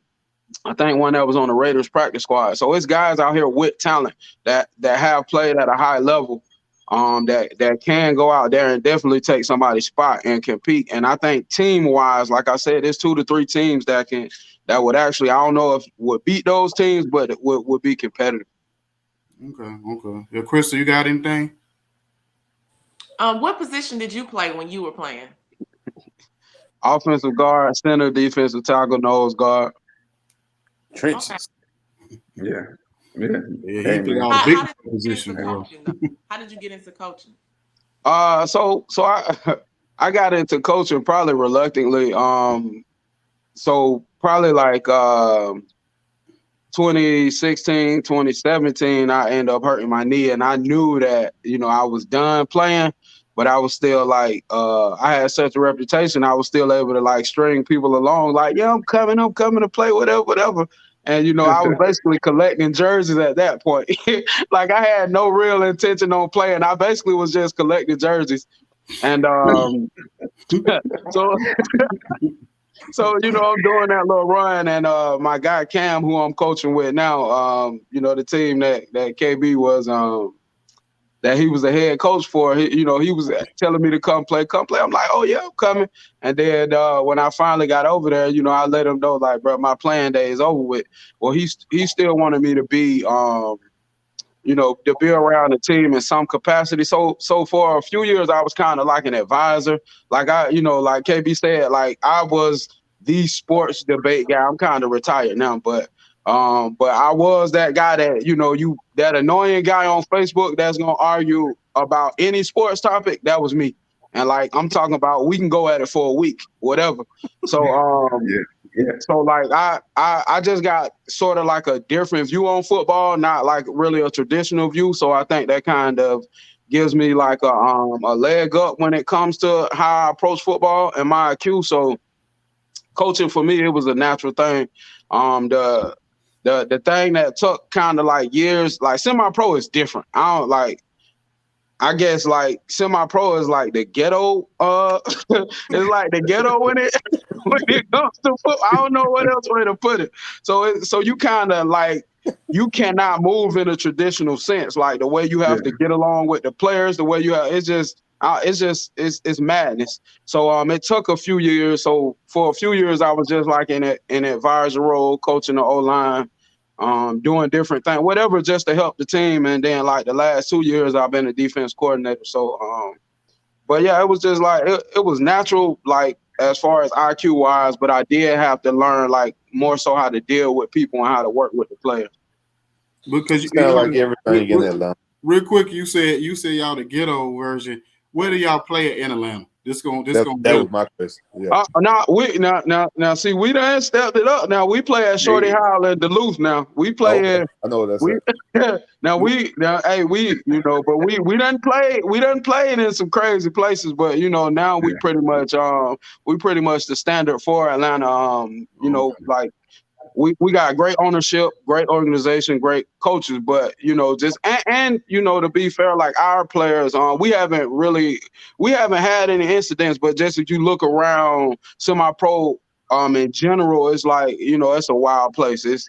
I think one that was on the Raiders practice squad. So it's guys out here with talent that have played at a high level, that can go out there and definitely take somebody's spot and compete. And I think team wise, like I said, there's 2 to 3 teams that would actually, I don't know if would beat those teams, but it would be competitive. Okay. Yeah, Crystal, you got anything? What position did you play when you were playing? Offensive guard, center, defensive tackle, nose guard. Trenches. Okay. Yeah. He Hey, played man. all the big positions, bro. How did you get into coaching? So I got into coaching probably reluctantly. So probably like 2016, 2017, I ended up hurting my knee, and I knew that, you know, I was done playing. but I was still like, I had such a reputation. I was still able to like string people along, like, yeah, I'm coming to play, whatever. And, you know, I was basically collecting jerseys at that point. Like I had no real intention on playing. I basically was just collecting jerseys. And so so, you know, I'm doing that little run, and my guy Cam, who I'm coaching with now, you know, the team that KB was that he was the head coach for, you know, he was telling me to come play. I'm like, oh yeah, I'm coming. And then when I finally got over there, you know, I let him know, like, bro, my playing day is over with. Well, he still wanted me to be you know, to be around the team in some capacity. So for a few years, I was kind of like an advisor. Like you know, like KB said, like I was the sports debate guy. I'm kind of retired now, but I was that guy that, you know, that annoying guy on Facebook that's gonna argue about any sports topic. That was me. And like I'm talking about, we can go at it for a week, whatever. So Yeah. So like I just got sort of like a different view on football, not like really a traditional view. So I think that kind of gives me like a leg up when it comes to how I approach football and my IQ. So coaching for me, it was a natural thing. The thing that took kind of like years, like semi-pro is different. I guess like semi-pro is like the ghetto. It's like the ghetto in it when it comes to football. I don't know what else way to put it. So you kind of like, you cannot move in a traditional sense, like the way you have to get along with the players, the way you have. It's madness. So it took a few years. So for a few years, I was just like in an advisor role, coaching the O-line. Doing different things, whatever, just to help the team. And then like the last 2 years, I've been a defense coordinator. So, but yeah, it was just like, it was natural, like as far as IQ wise, but I did have to learn like more so how to deal with people and how to work with the players. Because it's kind of like everything in Atlanta. Real quick, you said y'all the ghetto version. Where do y'all play in Atlanta? That was my question. Yeah. Now, see, we done stepped it up. Now we play at Shorty Howell in Duluth. Now we play in. I know that's it. You know, but we done played in some crazy places. But you know, now we pretty much the standard for Atlanta. You know, like. We got great ownership, great organization, great coaches, but you know, just and you know, to be fair, like our players, we haven't had any incidents, but just if you look around semi-pro in general, it's like, you know, it's a wild place. It's,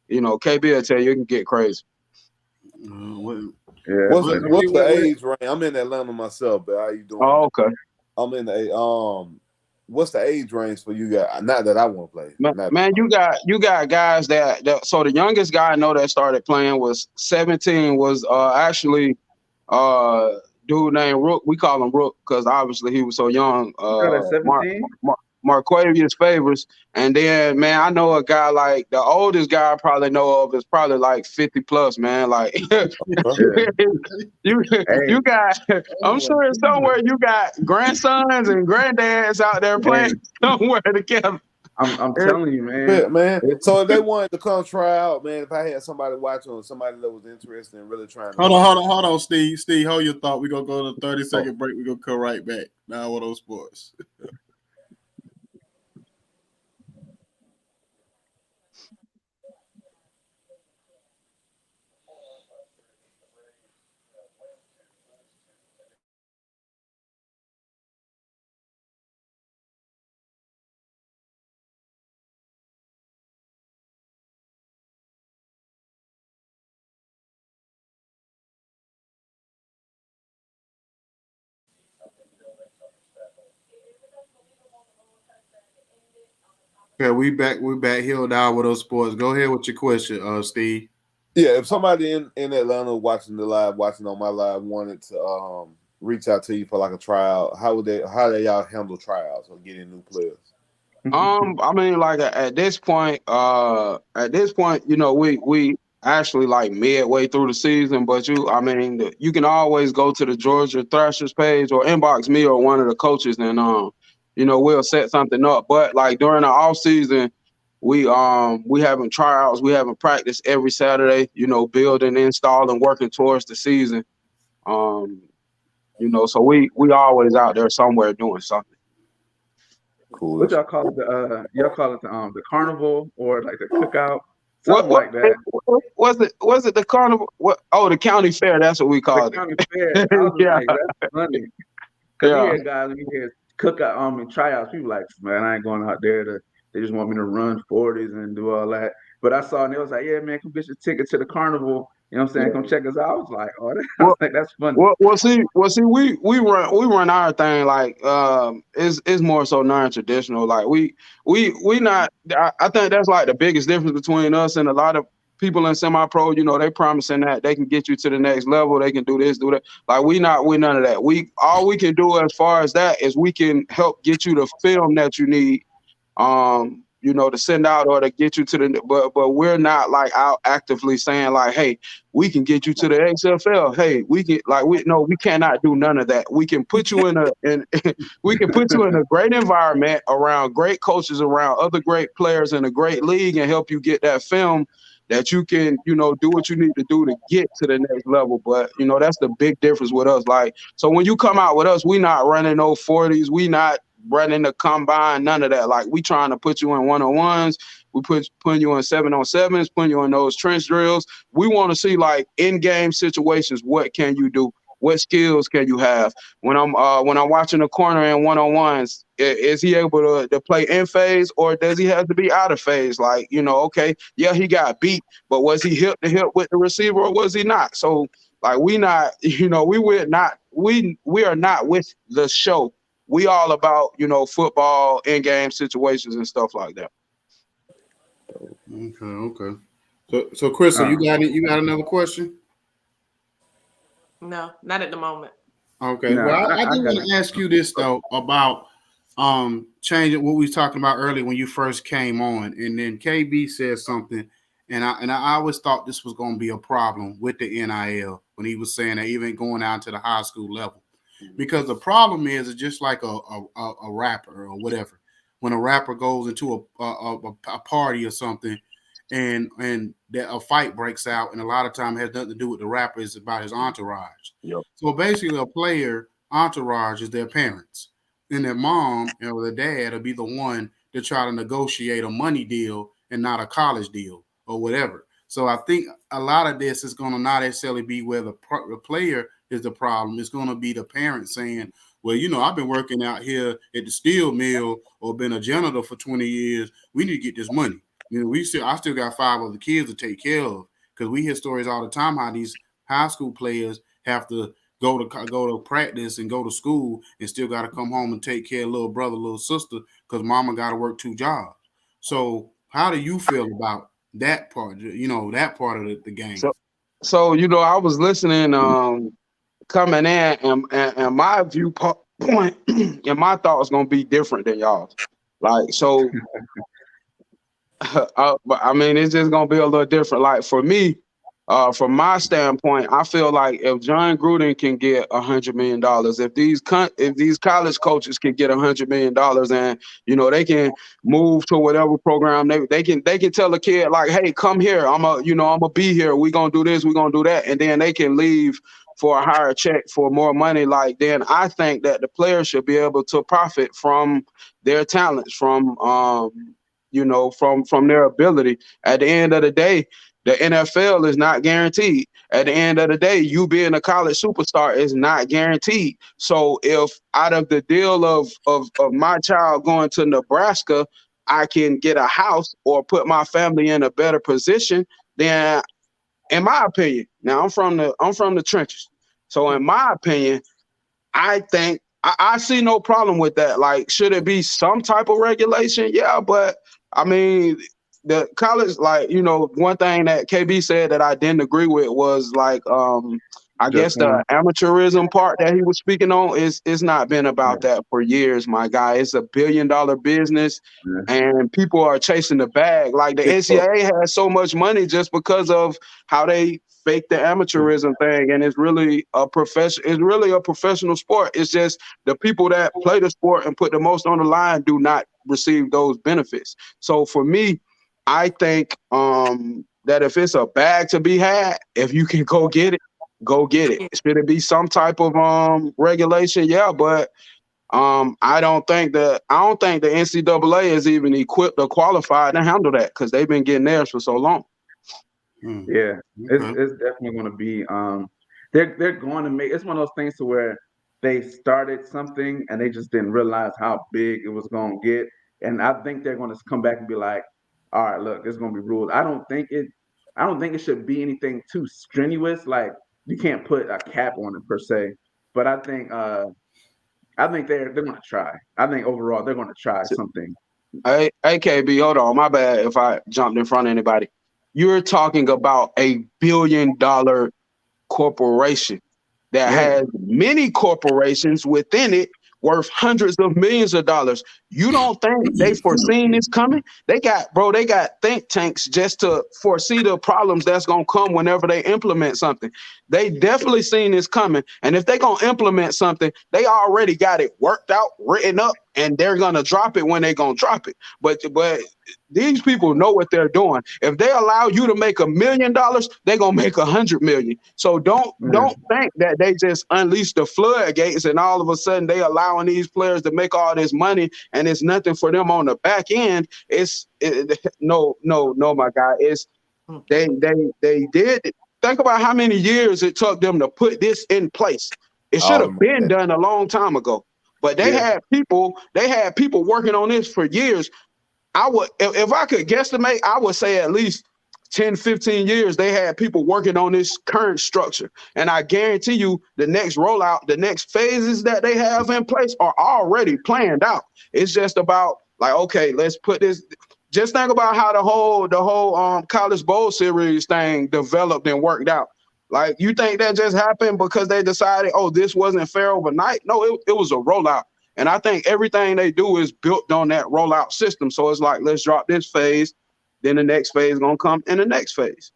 you know, KB will tell you, it can get crazy. What's the age range? I'm in Atlanta myself, but how you doing? Oh, okay. I'm in the what's the age range for you guys? Not that I want to play. Man, you got guys that so the youngest guy I know that started playing was 17, was actually dude named Rook. We call him Rook because obviously he was so young. 17? Marquavius Favors. And then, man, I know a guy, like the oldest guy I probably know of is probably like 50 plus, man. Like you got, I'm sure somewhere you got grandsons and granddads out there playing somewhere together. I'm telling you, man. So if they wanted to come try out, man, if I had somebody watching or somebody that was interested in really trying to hold on, Steve. Steve, hold your thought. We're gonna go to a 30-second break. We're gonna come right back. Now with those sports. Okay, we back here down with those sports. Go ahead with your question, Steve. Yeah, if somebody in Atlanta watching on my live wanted to reach out to you for like a tryout, how do y'all handle tryouts or getting new players? I mean, like at this point, you know, we actually like midway through the season, but you can always go to the Georgia Thrashers page or inbox me or one of the coaches, and you know, we'll set something up. But like during the off season, we having tryouts, we having practice every Saturday, you know, building, installing, working towards the season. So we always out there somewhere doing something. Cool. What y'all call it? The carnival or like the cookout, What something like that. was it? Was it the carnival? What? Oh, the county fair. That's what we The called county fair. it. I was just Yeah, like, that's funny. Cause you yeah. hear guys when you hear cookout and tryouts, people like, man, I ain't going out there they just want me to run 40s and do all that. But I saw and they was like, yeah, man, come get your ticket to the carnival. You know what I'm saying? Come check us out. I was like, oh, I was like, that's funny. See, we run our thing like it's more so non-traditional. Like we not. I think that's like the biggest difference between us and a lot of people in semi-pro. They promising that they can get you to the next level. They can do this, do that. Like we none of that. All we can do as far as that is we can help get you the film that you need, to send out or to get you to but we're not like out actively saying like, hey, we can get you to the XFL. Hey, we can we cannot do none of that. We can put you we can put you in a great environment around great coaches, around other great players in a great league and help you get that film that you can, do what you need to do to get to the next level. But, that's the big difference with us. Like, so when you come out with us, we not running no 40s. We not running the combine, none of that. Like, we trying to put you in 1-on-1s. We putting you in 7-on-7s, putting you in those trench drills. We want to see, like, in-game situations, what can you do? What skills can you have? When I'm watching the corner in 1-on-1s, is he able to play in phase or does he have to be out of phase? Like, okay, yeah, he got beat, but was he hip to hip with the receiver or was he not? So like we not, we are not with the show. We all about, football, in-game situations and stuff like that. Okay. So Chris, you got another question? No, not at the moment. Okay. No, Well, I I do got want to ask you this though about changing what we was talking about earlier when you first came on, and then KB said something, and I always thought this was going to be a problem with the NIL when he was saying that even going out to the high school level, because the problem is it's just like a rapper or whatever. When a rapper goes into a party or something, and that a fight breaks out, and a lot of time it has nothing to do with the rapper, it's about his entourage. Yep. So basically, a player entourage is their parents, and their mom or their dad will be the one to try to negotiate a money deal and not a college deal or whatever. So I think a lot of this is going to not necessarily be where the player is the problem. It's going to be the parents saying, well, I've been working out here at the steel mill or been a janitor for 20 years. We need to get this money. I still got 5 other kids to take care of, because we hear stories all the time how these high school players have to go to practice and go to school and still got to come home and take care of little brother, little sister, because mama got to work 2 jobs. So how do you feel about that part? That part of the game. So I was listening, coming in, and my viewpoint and my thought is gonna be different than y'all's. Like, so, but I mean, it's just gonna be a little different. Like for me, from my standpoint, I feel like if John Gruden can get $100 million, if these college coaches can get $100 million, and they can move to whatever program they can tell a kid like, hey, come here, I'm gonna be here. We gonna do this, we gonna do that, and then they can leave for a higher check for more money. Like, then I think that the players should be able to profit from their talents, from from their ability. At the end of the day, the NFL is not guaranteed. At the end of the day, you being a college superstar is not guaranteed. So if out of the deal of my child going to Nebraska, I can get a house or put my family in a better position, then in my opinion, now I'm from the trenches. So in my opinion, I think I see no problem with that. Like, should it be some type of regulation? Yeah, but I mean, the college, like, one thing that KB said that I didn't agree with was like, I guess the amateurism part that he was speaking on is not been about that for years, my guy. It's $1 billion business, and people are chasing the bag. Like, the NCAA has so much money just because of how they fake the amateurism thing, and it's really a professional sport. It's just the people that play the sport and put the most on the line do not receive those benefits. So for me, I think that if it's a bag to be had, if you can go get it, go get it. Should it be some type of regulation? Yeah, but I don't think the NCAA is even equipped or qualified to handle that because they've been getting theirs for so long. Yeah, it's definitely going to be. They're going to make. It's one of those things to where they started something and they just didn't realize how big it was going to get, and I think they're going to come back and be like, "All right, look, it's going to be ruled." I don't think it should be anything too strenuous. Like you can't put a cap on it per se, but I think they're going to try. I think overall they're going to try something. Hey, KB, hold on. My bad if I jumped in front of anybody. You're talking about $1 billion corporation that has many corporations within it worth hundreds of millions of dollars. You don't think they foreseen this coming? They got think tanks just to foresee the problems that's gonna come whenever they implement something. They definitely seen this coming, and if they gonna implement something, they already got it worked out, written up, and they're gonna drop it when they gonna drop it. But these people know what they're doing. If they allow you to make $1 million, they're gonna make 100 million. So don't think that they just unleash the floodgates and all of a sudden they allowing these players to make all this money and it's nothing for them on the back end. No, my guy. It's they did. Think about how many years it took them to put this in place. It should have been done a long time ago. But they had people working on this for years. If I could guesstimate, I would say at least 10, 15 years, they had people working on this current structure. And I guarantee you the next rollout, the next phases that they have in place are already planned out. It's just about like, okay, let's put this. Just think about how the whole college bowl series thing developed and worked out. Like, you think that just happened because they decided, oh, this wasn't fair overnight? No, it was a rollout. And I think everything they do is built on that rollout system. So it's like, let's drop this phase, then the next phase is going to come in the next phase.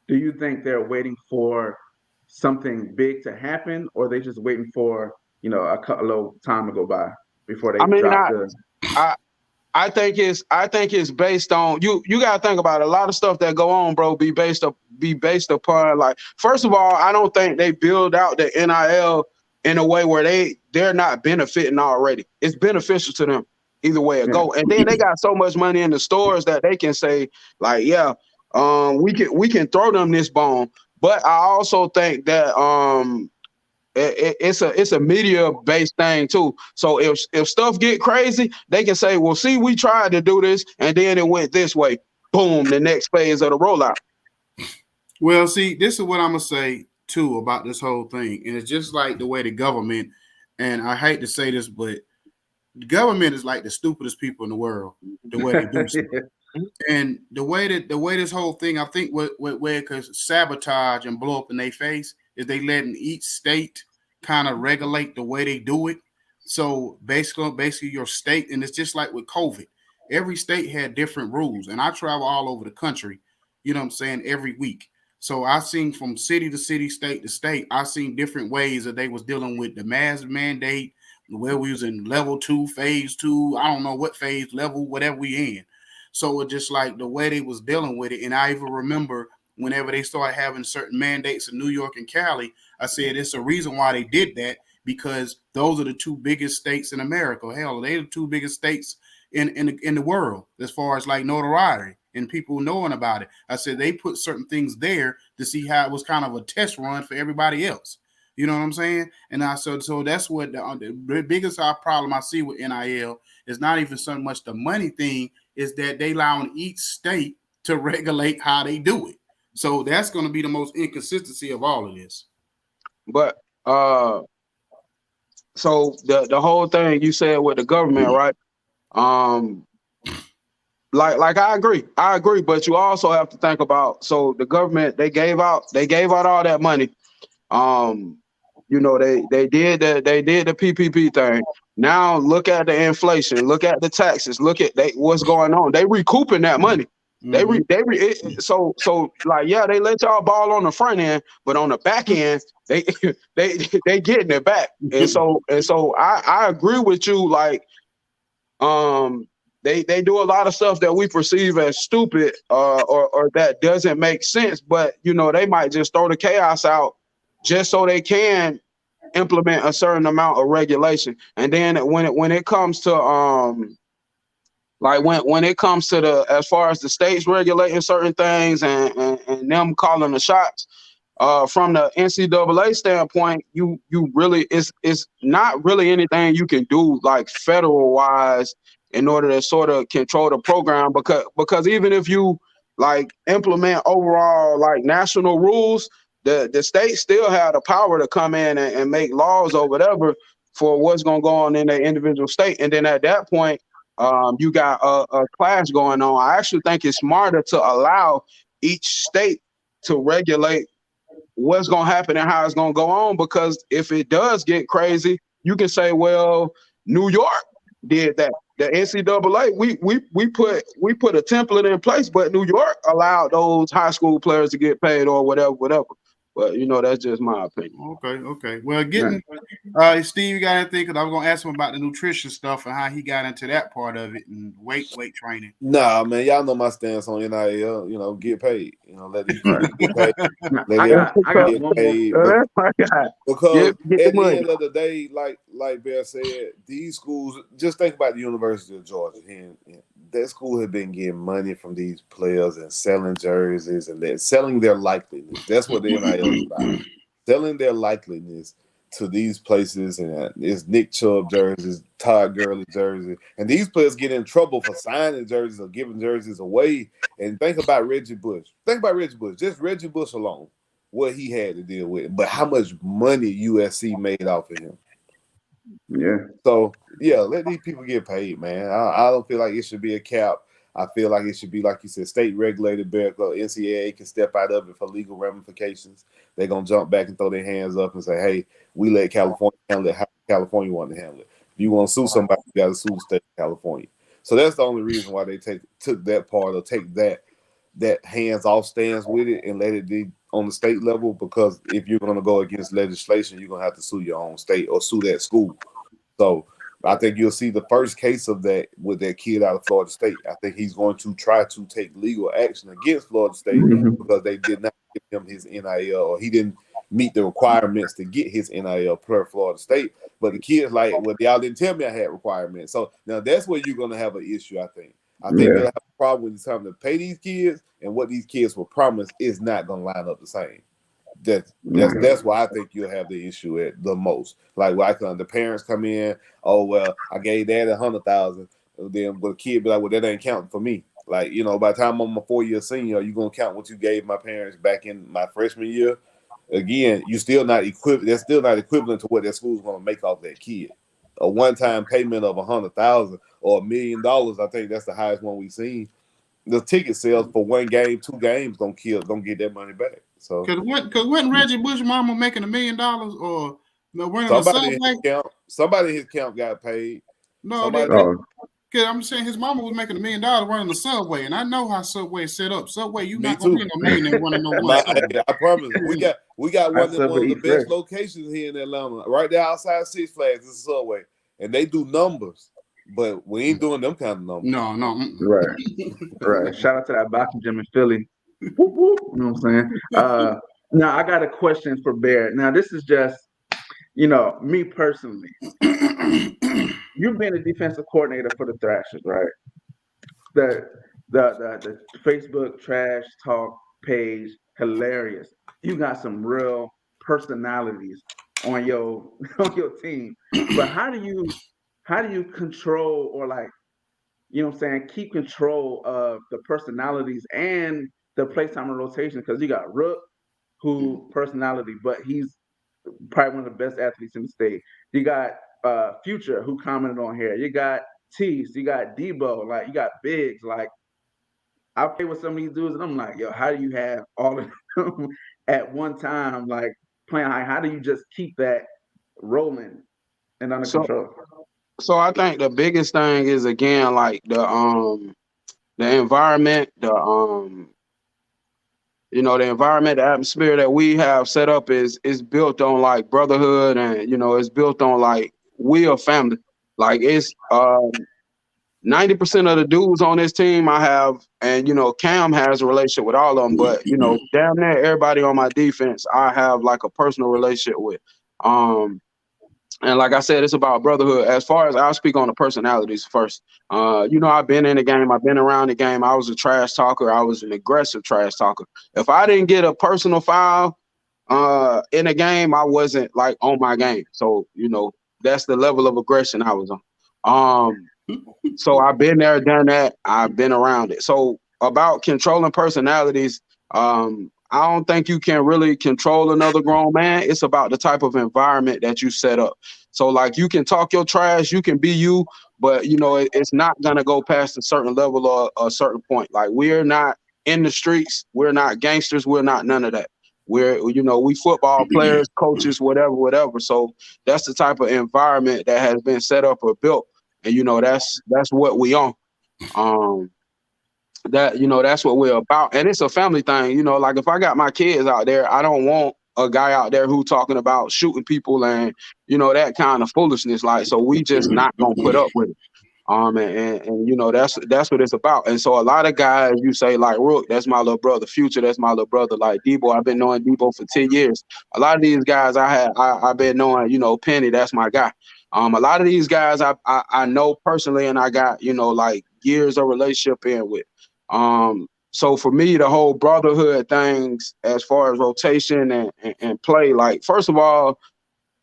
Do you think they're waiting for something big to happen, or are they just waiting for, a little time to go by before they I think it's based on you got to think about it. A lot of stuff that go on, bro, be based upon, like, first of all, I don't think they build out the NIL in a way where they're not benefiting already. It's beneficial to them either way it go. And then they got so much money in the stores that they can say, like, we can throw them this bomb. But I also think that it's a media based thing too. So if stuff get crazy, they can say, well, see, we tried to do this and then it went this way. Boom, the next phase of the rollout. Well, see, this is what I'm gonna say too about this whole thing, and it's just like the way the government, and I hate to say this, but the government is like the stupidest people in the world. The way they do stuff, and the way this whole thing, I think, where it could sabotage and blow up in their face is they letting each state kind of regulate the way they do it. So basically, your state, and it's just like with COVID, every state had different rules, and I travel all over the country. You know what I'm saying? Every week. So I seen from city to city, state to state, I seen different ways that they was dealing with the mask mandate, where we was in level 2, phase 2, I don't know what phase, level, whatever we in. So it's just like the way they was dealing with it. And I even remember whenever they started having certain mandates in New York and Cali, I said it's a reason why they did that, because those are the two biggest states in America. Hell, they're the two biggest states in the world as far as like notoriety and people knowing about it. I said they put certain things there to see how it was kind of a test run for everybody else. You know what I'm saying? And I said, so that's what the biggest problem I see with NIL is not even so much the money thing, is that they allowing each state to regulate how they do it. So that's going to be the most inconsistency of all of this. But so the whole thing you said with the government, right? Like I agree, but you also have to think about, so the government, they gave out all that money. They did the PPP thing. Now look at the inflation, look at the taxes, look at what's going on. They recouping that money. Mm-hmm. So they let y'all ball on the front end, but on the back end, they getting it back. And so I agree with you. Like, they do a lot of stuff that we perceive as stupid or that doesn't make sense, but they might just throw the chaos out just so they can implement a certain amount of regulation. And then when it comes to like when it comes to the as far as the states regulating certain things and them calling the shots, from the NCAA standpoint, you really it's not really anything you can do like federal wise in order to sort of control the program, because even if you like implement overall like national rules, the state still have the power to come in and make laws or whatever for what's going to go on in their individual state. And then at that point, you got a clash going on. I actually think it's smarter to allow each state to regulate what's going to happen and how it's going to go on, because if it does get crazy, you can say, well, New York did that. The NCAA, we put a template in place, but New York allowed those high school players to get paid or whatever. But that's just my opinion. Okay. Well, Steve, you got anything? Because I was gonna ask him about the nutrition stuff and how he got into that part of it and weight training. Nah, man, y'all know my stance on NIL. Get paid. Let these people get paid. I got one paid. more. Because get at the money. end of the day, like Bear said, these schools. Just think about the University of Georgia. That school had been getting money from these players and selling jerseys and selling their likeliness. That's what the NIL is about. Selling their likeliness to these places, and it's Nick Chubb jerseys, Todd Gurley jerseys, and these players get in trouble for signing jerseys or giving jerseys away. And think about Reggie Bush. Just Reggie Bush alone, what he had to deal with, but how much money USC made off of him. Yeah. So let these people get paid, man. I don't feel like it should be a cap. I feel like it should be, like you said, state regulated. NCAA can step out of it for legal ramifications. They're gonna jump back and throw their hands up and say, "Hey, we let California handle it how California want to handle it. If you want to sue somebody, you got to sue the state of California." So that's the only reason why they took that part, or take that hands off stance with it and let it be on the state level. Because if you're gonna go against legislation, you're gonna have to sue your own state or sue that school. So I think you'll see the first case of that with that kid out of Florida State. I think he's going to try to take legal action against Florida State because they did not give him his NIL, or he didn't meet the requirements to get his NIL per Florida State. But the kid's like, well, y'all didn't tell me I had requirements. So now that's where you're going to have an issue, I think. I think you'll have a problem when it's time to pay these kids, and what these kids were promised is not going to line up the same. That's why I think you'll have the issue at the most. Like, the parents come in, oh well, I gave Dad $100,000, then but the kid be like, well, that ain't counting for me. Like, by the time I'm a 4-year senior, you gonna count what you gave my parents back in my freshman year? Again, you still not equivalent. That's still not equivalent to what that school's gonna make off that kid. A one-time payment of $100,000 or $1 million, I think that's the highest one we've seen. The ticket sales for one game, 2 games don't get that money back. So because wasn't Reggie Bush mama making $1 million or running somebody in his camp got paid. No, I'm saying his mama was making $1 million running the Subway, and I know how Subway is set up. Subway, you not gonna be no millionaire running no one. I promise. We got one of the best locations here in Atlanta, right there outside Six Flags. This is Subway, and they do numbers, but we ain't doing them kind of numbers. No. Right. Shout out to that boxing gym in Philly. Whoop, whoop. You know what I'm saying? Now I got a question for Bear. Now this is just, me personally. You've been a defensive coordinator for the Thrashers, right? The Facebook trash talk page, hilarious. You got some real personalities on your team. But how do you control, or keep control of the personalities and the playtime and rotation? Because you got Rook, who personality, but he's probably one of the best athletes in the state. You got Future, who commented on here. You got Tease. You got Debo. You got Biggs. I play with some of these dudes, and I'm like, yo, how do you have all of them at one time, playing high? How do you just keep that rolling and under control? So I think the biggest thing is, again, the environment, the environment, the atmosphere that we have set up is built on brotherhood, and it's built on we a family. It's 90% of the dudes on this team I have, and Cam has a relationship with all of them, but damn near everybody on my defense I have like a personal relationship with. And like I said, it's about brotherhood. As far as I'll speak on the personalities first. I've been in the game, I've been around the game. I was a trash talker, I was an aggressive trash talker. If I didn't get a personal foul in a game, I wasn't like on my game. So, that's the level of aggression I was on. So I've been there, done that. I've been around it. So about controlling personalities, I don't think you can really control another grown man. It's about the type of environment that you set up. So like you can talk your trash, you can be you, but it's not gonna go past a certain level or a certain point. Like we're not in the streets, we're not gangsters, we're not none of that. We football players, coaches, whatever. So that's the type of environment that has been set up or built. And that's what we on. That's what we're about. And it's a family thing. Like if I got my kids out there, I don't want a guy out there who talking about shooting people and that kind of foolishness. Like, so we just not gonna put up with it. That's what it's about. And so a lot of guys, you say like Rook, that's my little brother. Future, that's my little brother. Like Debo, I've been knowing Debo for 10 years. A lot of these guys I've been knowing, Penny, that's my guy. A lot of these guys I know personally, and I got like years of relationship in with. So for me, the whole brotherhood things, as far as rotation and play, like first of all,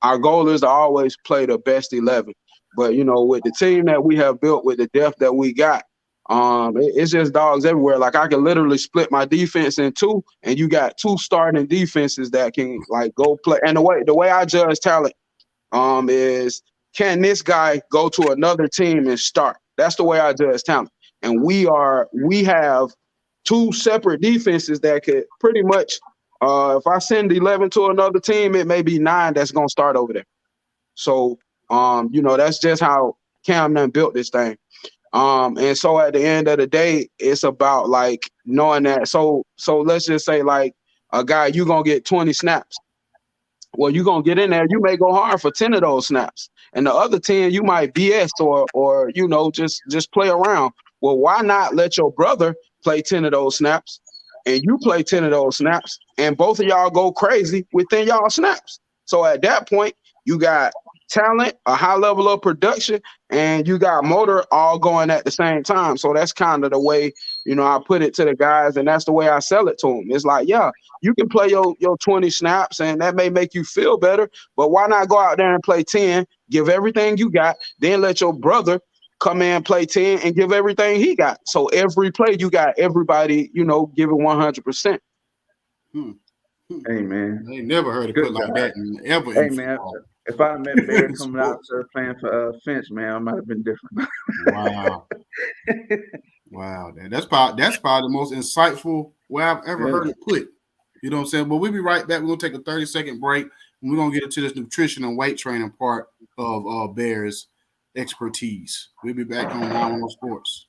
our goal is to always play the best 11. But with the team that we have built, with the depth that we got, it's just dogs everywhere. Like I can literally split my defense in two, and you got two starting defenses that can like go play. And the way I judge talent is, can this guy go to another team and start? That's the way I judge talent. And we have two separate defenses that could pretty much, if I send 11 to another team, it may be 9 that's gonna start over there. So that's just how Cam done built this thing. And so at the end of the day, it's about like knowing that. So let's just say like a guy, you gonna get 20 snaps. Well, you're going to get in there. You may go hard for 10 of those snaps. And the other 10, you might BS or just play around. Well, why not let your brother play 10 of those snaps and you play 10 of those snaps and both of y'all go crazy within y'all snaps? So at that point, you got talent, a high level of production, and you got motor all going at the same time. So that's kind of the way, I put it to the guys, and that's the way I sell it to them. It's like, yeah, you can play your 20 snaps, and that may make you feel better, but why not go out there and play 10, give everything you got, then let your brother come in, play 10, and give everything he got. So every play, you got everybody, giving 100%. Hey, man. I ain't never heard it put like that ever. Hey, man. If I met Bear coming out there playing for Finch, man, I might have been different. Wow. Wow. That's probably the most insightful way I've ever heard it put. You know what I'm saying? But we'll be right back. We're going to take a 30-second break, and we're going to get into this nutrition and weight training part of Bear's expertise. We'll be back on 910 Sports.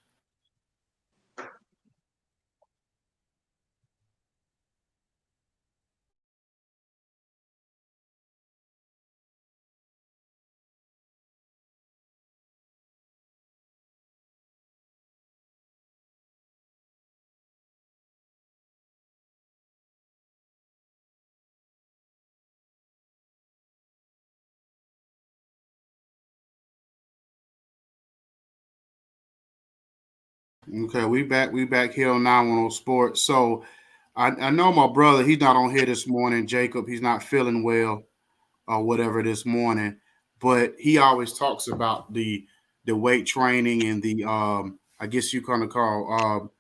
Okay, we back here on 910 Sports. So I know my brother, he's not on here this morning, Jacob. He's not feeling well or whatever this morning, but he always talks about the weight training and the I guess you kind of call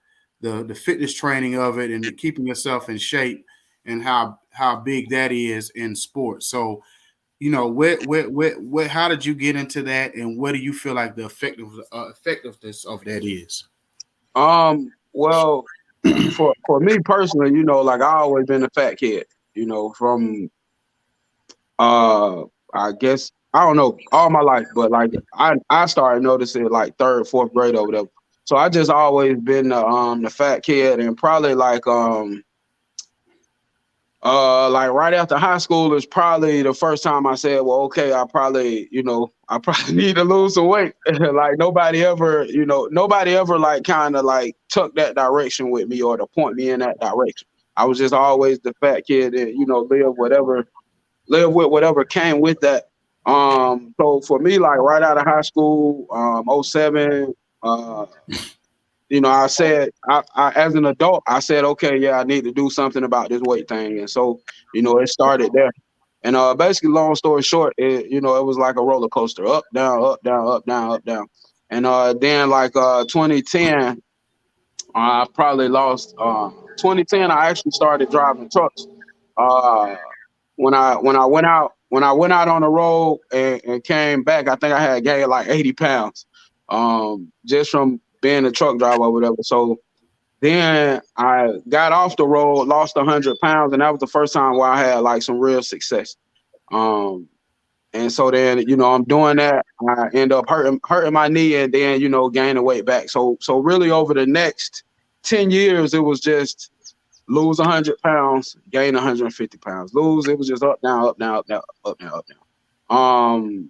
the fitness training of it and keeping yourself in shape and how big that is in sports. So how did you get into that, and what do you feel like the effectiveness of that is? Well, for me personally, like I always been a fat kid, from I guess I don't know all my life, but like I started noticing like 3rd, 4th grade or whatever. So I just always been the fat kid, and probably like Like right after high school is probably the first time I said, well, okay, I probably need to lose some weight. Like nobody ever like kind of like took that direction with me or to point me in that direction. I was just always the fat kid that, live with whatever came with that. So for me, like right out of high school, 07, I said, I as an adult, I said, okay, yeah, I need to do something about this weight thing. And so, it started there. And basically, long story short, it was like a roller coaster, up, down, up, down, up, down, up, down. And then like 2010, I probably lost 2010, I actually started driving trucks. Uh, when I went out on the road and came back, I think I had gained like 80 pounds, just from being a truck driver or whatever. So then I got off the road, lost 100 pounds, and that was the first time where I had like some real success. And so then, I'm doing that. I end up hurting my knee and then, gaining weight back. So really over the next 10 years, it was just lose 100 pounds, gain 150 pounds. It was just up, down, up, down, up, down, up, down, up, down.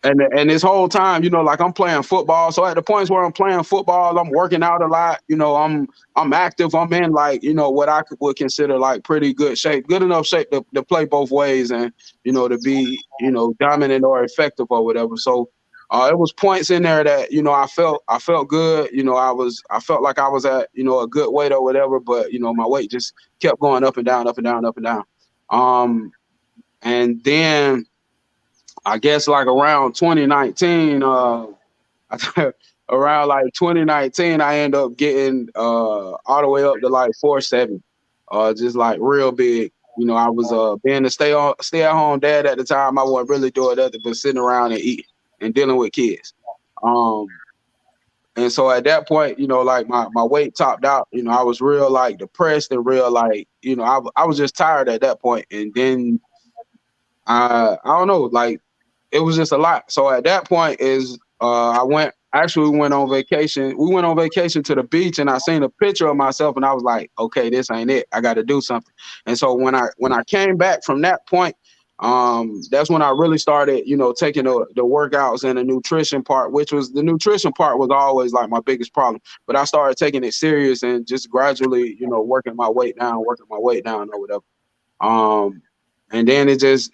And this whole time, like I'm playing football. So at the points where I'm playing football, I'm working out a lot. I'm active. I'm in like, what I would consider like pretty good shape, good enough shape to play both ways and, to be, dominant or effective or whatever. So it was points in there that, I felt good. I felt like I was at, a good weight or whatever, but, my weight just kept going up and down, up and down, up and down. And then I guess like around 2019, around like 2019, I ended up getting all the way up to like 470, just like real big. I was being a stay at home dad at the time. I wasn't really doing nothing but sitting around and eating and dealing with kids. And so at that point, like my weight topped out. I was real like depressed and real like, I was just tired at that point. And then I don't know, like it was just a lot. So at that point we went on vacation. We went on vacation to the beach and I seen a picture of myself and I was like, okay, this ain't it. I got to do something. And so when I came back from that point, that's when I really started, taking the workouts and the nutrition part, the nutrition part was always like my biggest problem, but I started taking it serious and just gradually, working my weight down or whatever. And then it just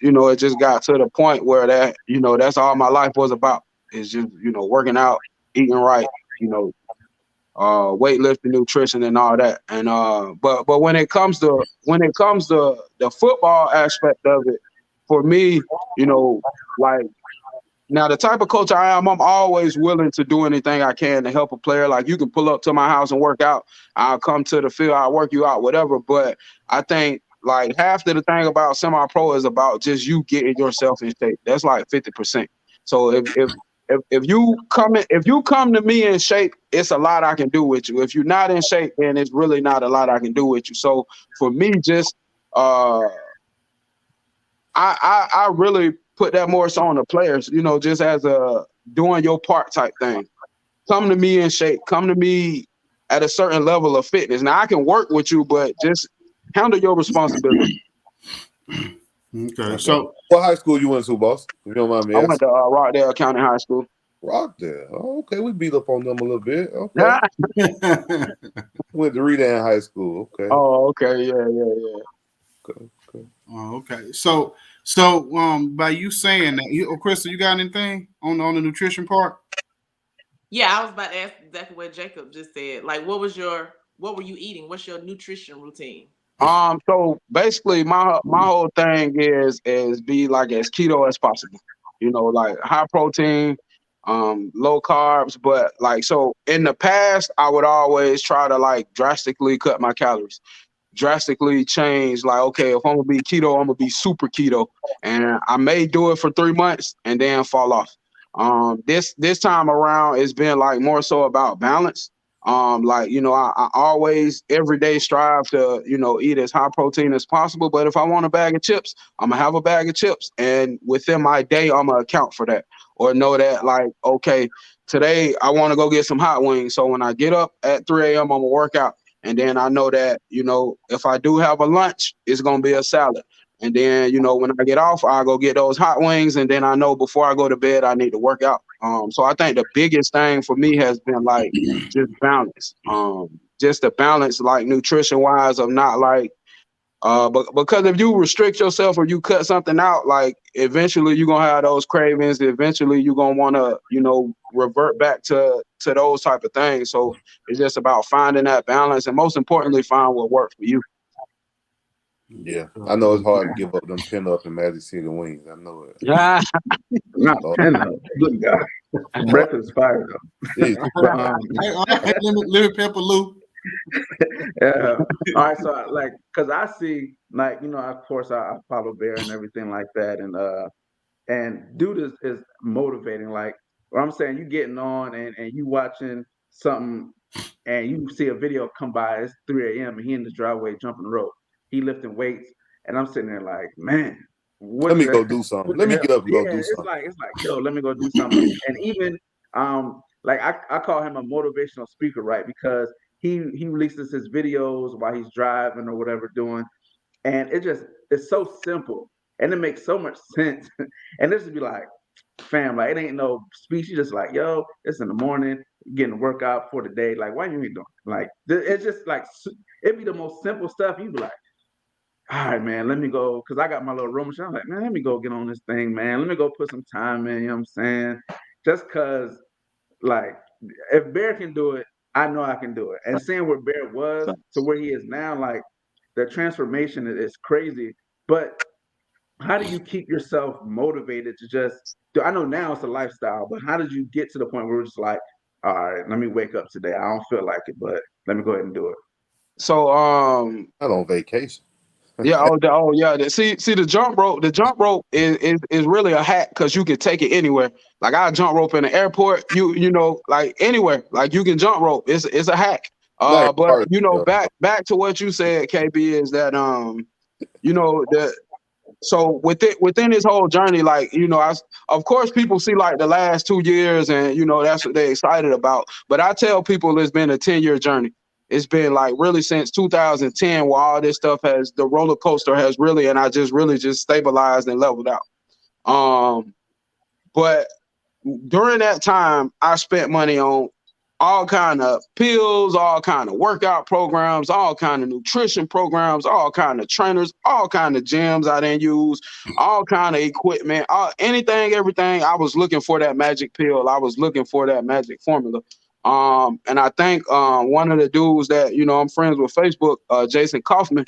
got to the point where that's all my life was about, is just, working out, eating right, weightlifting, nutrition and all that. And but when it comes to the football aspect of it, for me, like now the type of coach I am, I'm always willing to do anything I can to help a player. Like you can pull up to my house and work out. I'll come to the field, I'll work you out, whatever. But I think like half of the thing about semi-pro is about just you getting yourself in shape. That's like 50%. So if you come to me in shape, it's a lot I can do with you. If you're not in shape, then it's really not a lot I can do with you. So for me, just I really put that more so on the players, just as a doing your part type thing. Come to me in shape. Come to me at a certain level of fitness. Now I can work with you, but just handle your responsibility. Okay. So what high school you went to, boss? If you don't mind me asking. I went to Rockdale County High School. Rockdale. Oh, okay. We beat up on them a little bit. Okay. Went to Redan High School. Okay. Oh, okay. Yeah. Okay. Oh, okay. So by you saying that, Crystal, you got anything on the nutrition part? Yeah, I was about to ask exactly what Jacob just said. Like, what were you eating? What's your nutrition routine? So basically my whole thing is be like as keto as possible. Like high protein, low carbs, but like so in the past I would always try to like drastically cut my calories. Drastically change, like, okay, if I'm gonna be keto, I'm gonna be super keto. And I may do it for 3 months and then fall off. This time around it's been like more so about balance. I always every day strive to, eat as high protein as possible. But if I want a bag of chips, I'm gonna have a bag of chips. And within my day, I'm gonna account for that. Or know that, like, okay, today I want to go get some hot wings. So when I get up at 3 a.m., I'm gonna work out. And then I know that, if I do have a lunch, it's going to be a salad. And then, when I get off, I'll go get those hot wings. And then I know before I go to bed, I need to work out. So I think the biggest thing for me has been like just balance. Just the balance, like nutrition wise, of not like, but because if you restrict yourself or you cut something out, like eventually you're gonna have those cravings. Eventually you're gonna want to, revert back to those type of things. So it's just about finding that balance, and most importantly, find what works for you. Yeah, I know it's hard to give up them pin up and Magic City wings. I know it. Yeah, not pin up. Good God, breath is fire though. Yeah. Hey, Lemon Pepper Lou. Yeah. All right. So cause I see, of course I follow Bear and everything like that. And dude is motivating. Like what I'm saying, you getting on and you watching something and you see a video come by, it's 3 a.m. and he in the driveway jumping rope. He lifting weights. And I'm sitting there like, man, let me go do something. Let me get up and go do something. It's like, yo, let me go do something. And even I call him a motivational speaker, right? Because he releases his videos while he's driving or whatever doing. And it's so simple and it makes so much sense. And this would be like, fam, like it ain't no speech. You just like, yo, it's in the morning, getting a workout for the day. Like, why you ain't doing it? Like, it's just like, it'd be the most simple stuff. You'd be like, all right, man, let me go. Cause I got my little room. I'm like, man, let me go get on this thing, man. Let me go put some time in, you know what I'm saying? Just cause like, if Bear can do it, I know I can do it. And seeing where Bear was to where he is now, like the transformation is crazy. But how do you keep yourself motivated to just do? I know now it's a lifestyle, but how did you get to the point where it's just like, all right, let me wake up today. I don't feel like it, but let me go ahead and do it. So not on vacation. Yeah. Yeah. See, the jump rope. The jump rope is really a hack because you can take it anywhere. Like I jump rope in the airport. You know, like anywhere. Like you can jump rope. It's a hack. But back to what you said, KB, is that so within this whole journey, like of course people see like the last 2 years and that's what they're excited about. But I tell people it's been a 10-year journey. It's been like really since 2010 where all this stuff the roller coaster has really, and I just really just stabilized and leveled out. But during that time, I spent money on all kind of pills, all kind of workout programs, all kind of nutrition programs, all kind of trainers, all kind of gyms I didn't use, all kind of equipment, everything. I was looking for that magic pill. I was looking for that magic formula. And I think one of the dudes that I'm friends with Facebook, Jason Kaufman.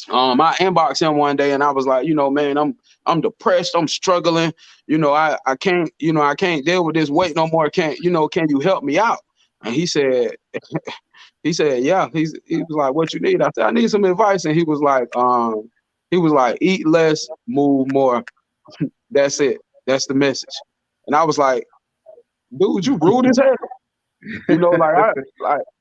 I inboxed him one day and I was like, man, I'm depressed. I'm struggling. I can't deal with this weight no more. Can you help me out? And he said, yeah. He was like, what you need? I said, I need some advice. And he was like, eat less, move more. That's it. That's the message. And I was like, dude, you rude as hell.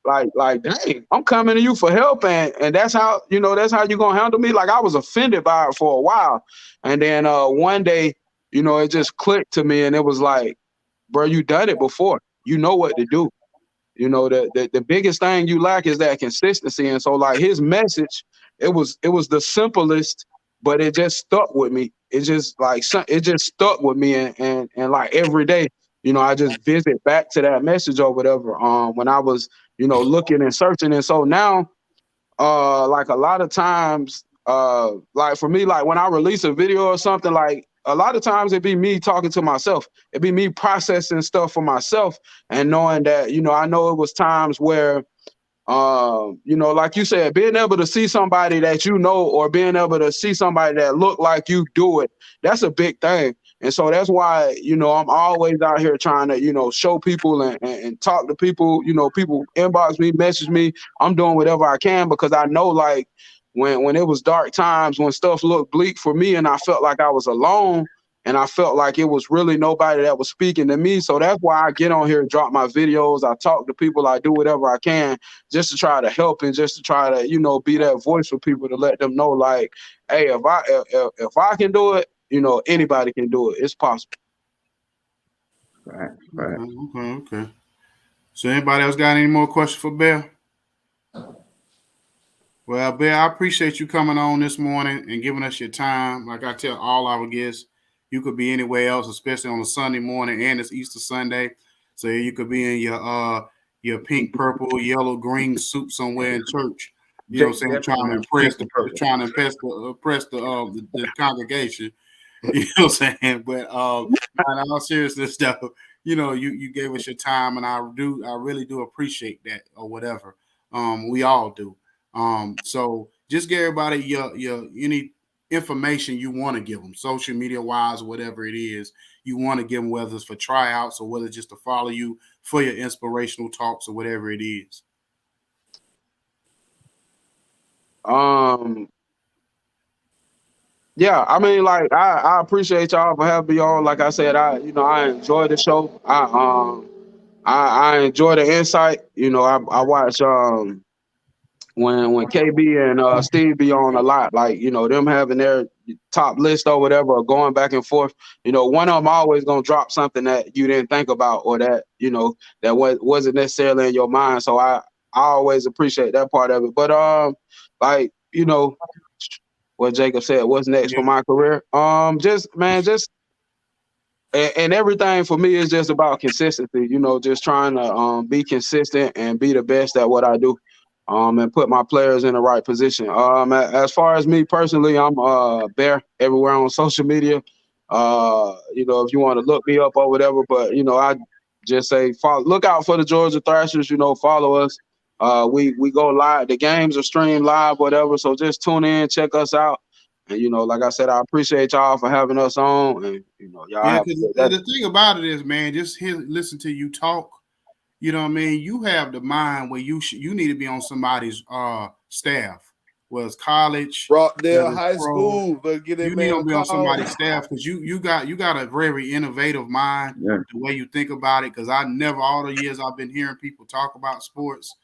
Like, dang, I'm coming to you for help, and that's how you're gonna handle me. Like I was offended by it for a while, and then one day, it just clicked to me, and it was like, bro, you done it before. You know what to do. The biggest thing you lack is that consistency, and so like his message, it was the simplest, but it just stuck with me. It just stuck with me, and like every day. I just visit back to that message or whatever when I was, looking and searching. And so now, like a lot of times, like for me, like when I release a video or something, like a lot of times it'd be me talking to myself. It'd be me processing stuff for myself and knowing that, I know it was times where, like you said, being able to see somebody that or being able to see somebody that look like you do it, that's a big thing. And so that's why, I'm always out here trying to, show people and talk to people, people inbox me, message me. I'm doing whatever I can because I know like when it was dark times, when stuff looked bleak for me and I felt like I was alone and I felt like it was really nobody that was speaking to me. So that's why I get on here and drop my videos. I talk to people. I do whatever I can just to try to help and just to try to, be that voice for people to let them know like, hey, if I can do it, anybody can do it. It's possible. Right. Okay. So anybody else got any more questions for Bear? Well, Bear, I appreciate you coming on this morning and giving us your time. Like I tell all our guests, you could be anywhere else, especially on a Sunday morning, and it's Easter Sunday. So you could be in your pink, purple, yellow, green suit somewhere in church. You know what Jake I'm saying? definitely wants pink and purple. Trying to impress the congregation. You know what I'm saying? But in all seriousness, though, you gave us your time, and I really do appreciate that, or whatever. We all do. So just give everybody your any information you want to give them, social media wise, whatever it is you want to give them, whether it's for tryouts or whether it's just to follow you for your inspirational talks or whatever it is. Yeah, I mean, like I appreciate y'all for having me on. Like I said, I enjoy the show. I enjoy the insight. I watch when KB and Steve be on a lot, like them having their top list or whatever, or going back and forth. One of them always gonna drop something that you didn't think about, or that that wasn't necessarily in your mind. So I always appreciate that part of it. But like what Jacob said, what's next for my career? Just and everything for me is just about consistency. Just trying to be consistent and be the best at what I do. And put my players in the right position. As far as me personally, I'm Bear everywhere on social media. If you want to look me up or whatever, but I just say look out for the Georgia Thrashers. Follow us. We go live. The games are streamed live, whatever. So just tune in, check us out. And like I said, I appreciate y'all for having us on. And y'all Yeah, have because a good day. the thing about it is, man, just listen to you talk. You know what I mean? You have the mind where you need to be on somebody's staff, whether it's college, Rockdale whether it's High pro. School, but get that You need man to a be on call. somebody's staff because you got a very innovative mind. Yeah. The way you think about it, because I never all the years I've been hearing people talk about sports,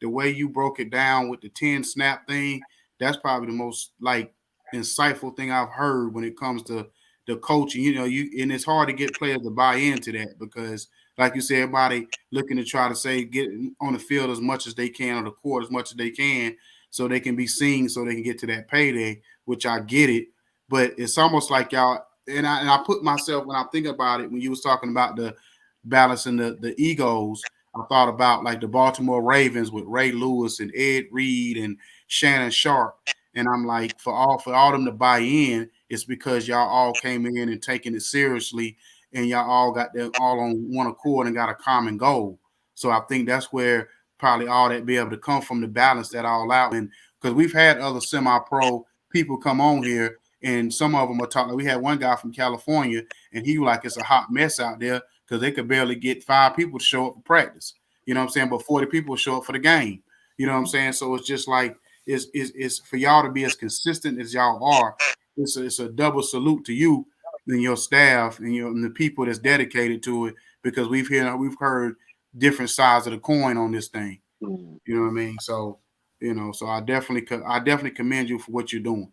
the way you broke it down with the 10 snap thing, that's probably the most like insightful thing I've heard when it comes to the coaching. And it's hard to get players to buy into that because, like you said, everybody looking to try to say get on the field as much as they can, on the court as much as they can, so they can be seen, so they can get to that payday. Which I get it, but it's almost like y'all. And I put myself when I'm thinking about it when you was talking about the balancing the egos. I thought about like the Baltimore Ravens with Ray Lewis and Ed Reed and Shannon Sharp. And I'm like, for all them to buy in, it's because y'all all came in and taking it seriously, and y'all all got them all on one accord and got a common goal. So I think that's where probably all that be able to come from, to balance that all out. And because we've had other semi-pro people come on here, and some of them are talking. We had one guy from California, and he was like, it's a hot mess out there because they could barely get 5 people to show up for practice. You know what I'm saying? But 40 people show up for the game. You know what I'm saying? So it's just like it's for y'all to be as consistent as y'all are. It's a double salute to you and your staff and the people that's dedicated to it, because we've heard different sides of the coin on this thing. You know what I mean? So so I definitely commend you for what you're doing.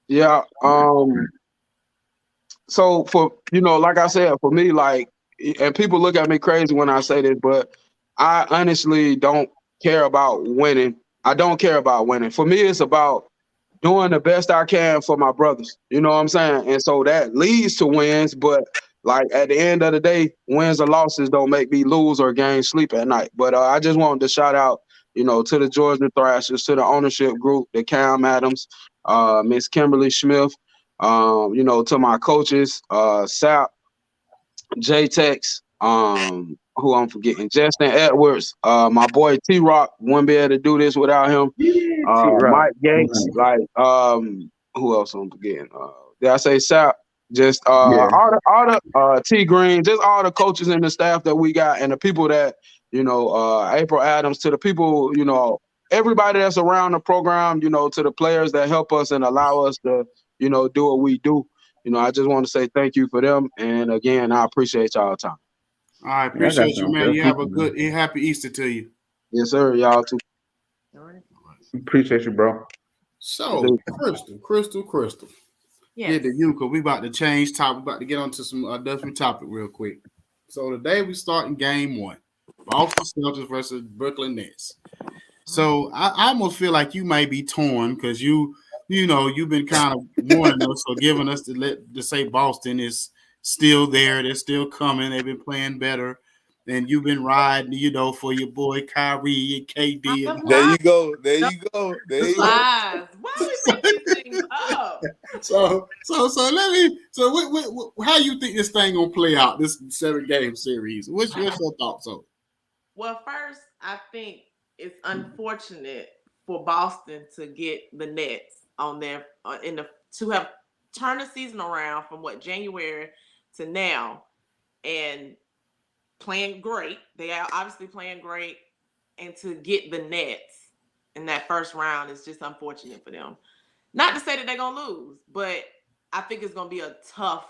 Yeah. So for like I said, for me, like, and people look at me crazy when I say this, but I honestly don't care about winning. I don't care about winning. For me, it's about doing the best I can for my brothers. You know what I'm saying? And so that leads to wins, but like at the end of the day, wins or losses don't make me lose or gain sleep at night. But I just wanted to shout out, to the Georgia Thrashers, to the ownership group, the Cam Adams, Miss Kimberly Smith, to my coaches, Sap, J-Tex, who I'm forgetting, Justin Edwards, my boy T-Rock, wouldn't be able to do this without him. Mike Gates, like, who else I'm forgetting? Did I say Sap? Just all the T Green, just all the coaches and the staff that we got, and the people that April Adams, to the people, everybody that's around the program, to the players that help us and allow us to do what we do. I just want to say thank you for them, and again, I appreciate y'all time. I appreciate you, man. You have a happy Easter to you. Yes, sir. Y'all too. Appreciate you, bro. So, Crystal. Yes. Get to you, because we about to change topic. We about to get onto some different topic real quick. So today we starting game 1. Boston Celtics versus Brooklyn Nets. So I almost feel like you might be torn because you've been kind of warning us or giving us to say Boston is still there. They're still coming. They've been playing better. And you've been riding, for your boy Kyrie and KD. And There you go. There you go. There you go. Lies. Why do we bring these things up? so let me. So how you think this thing gonna play out? This 7-game series. What's your thoughts on it? Well, first, I think it's unfortunate for Boston to get the Nets on their to have turned the season around from January to now and playing great. They are obviously playing great, and to get the Nets in that first round is just unfortunate for them. Not to say that they're gonna lose, but I think it's gonna be a tough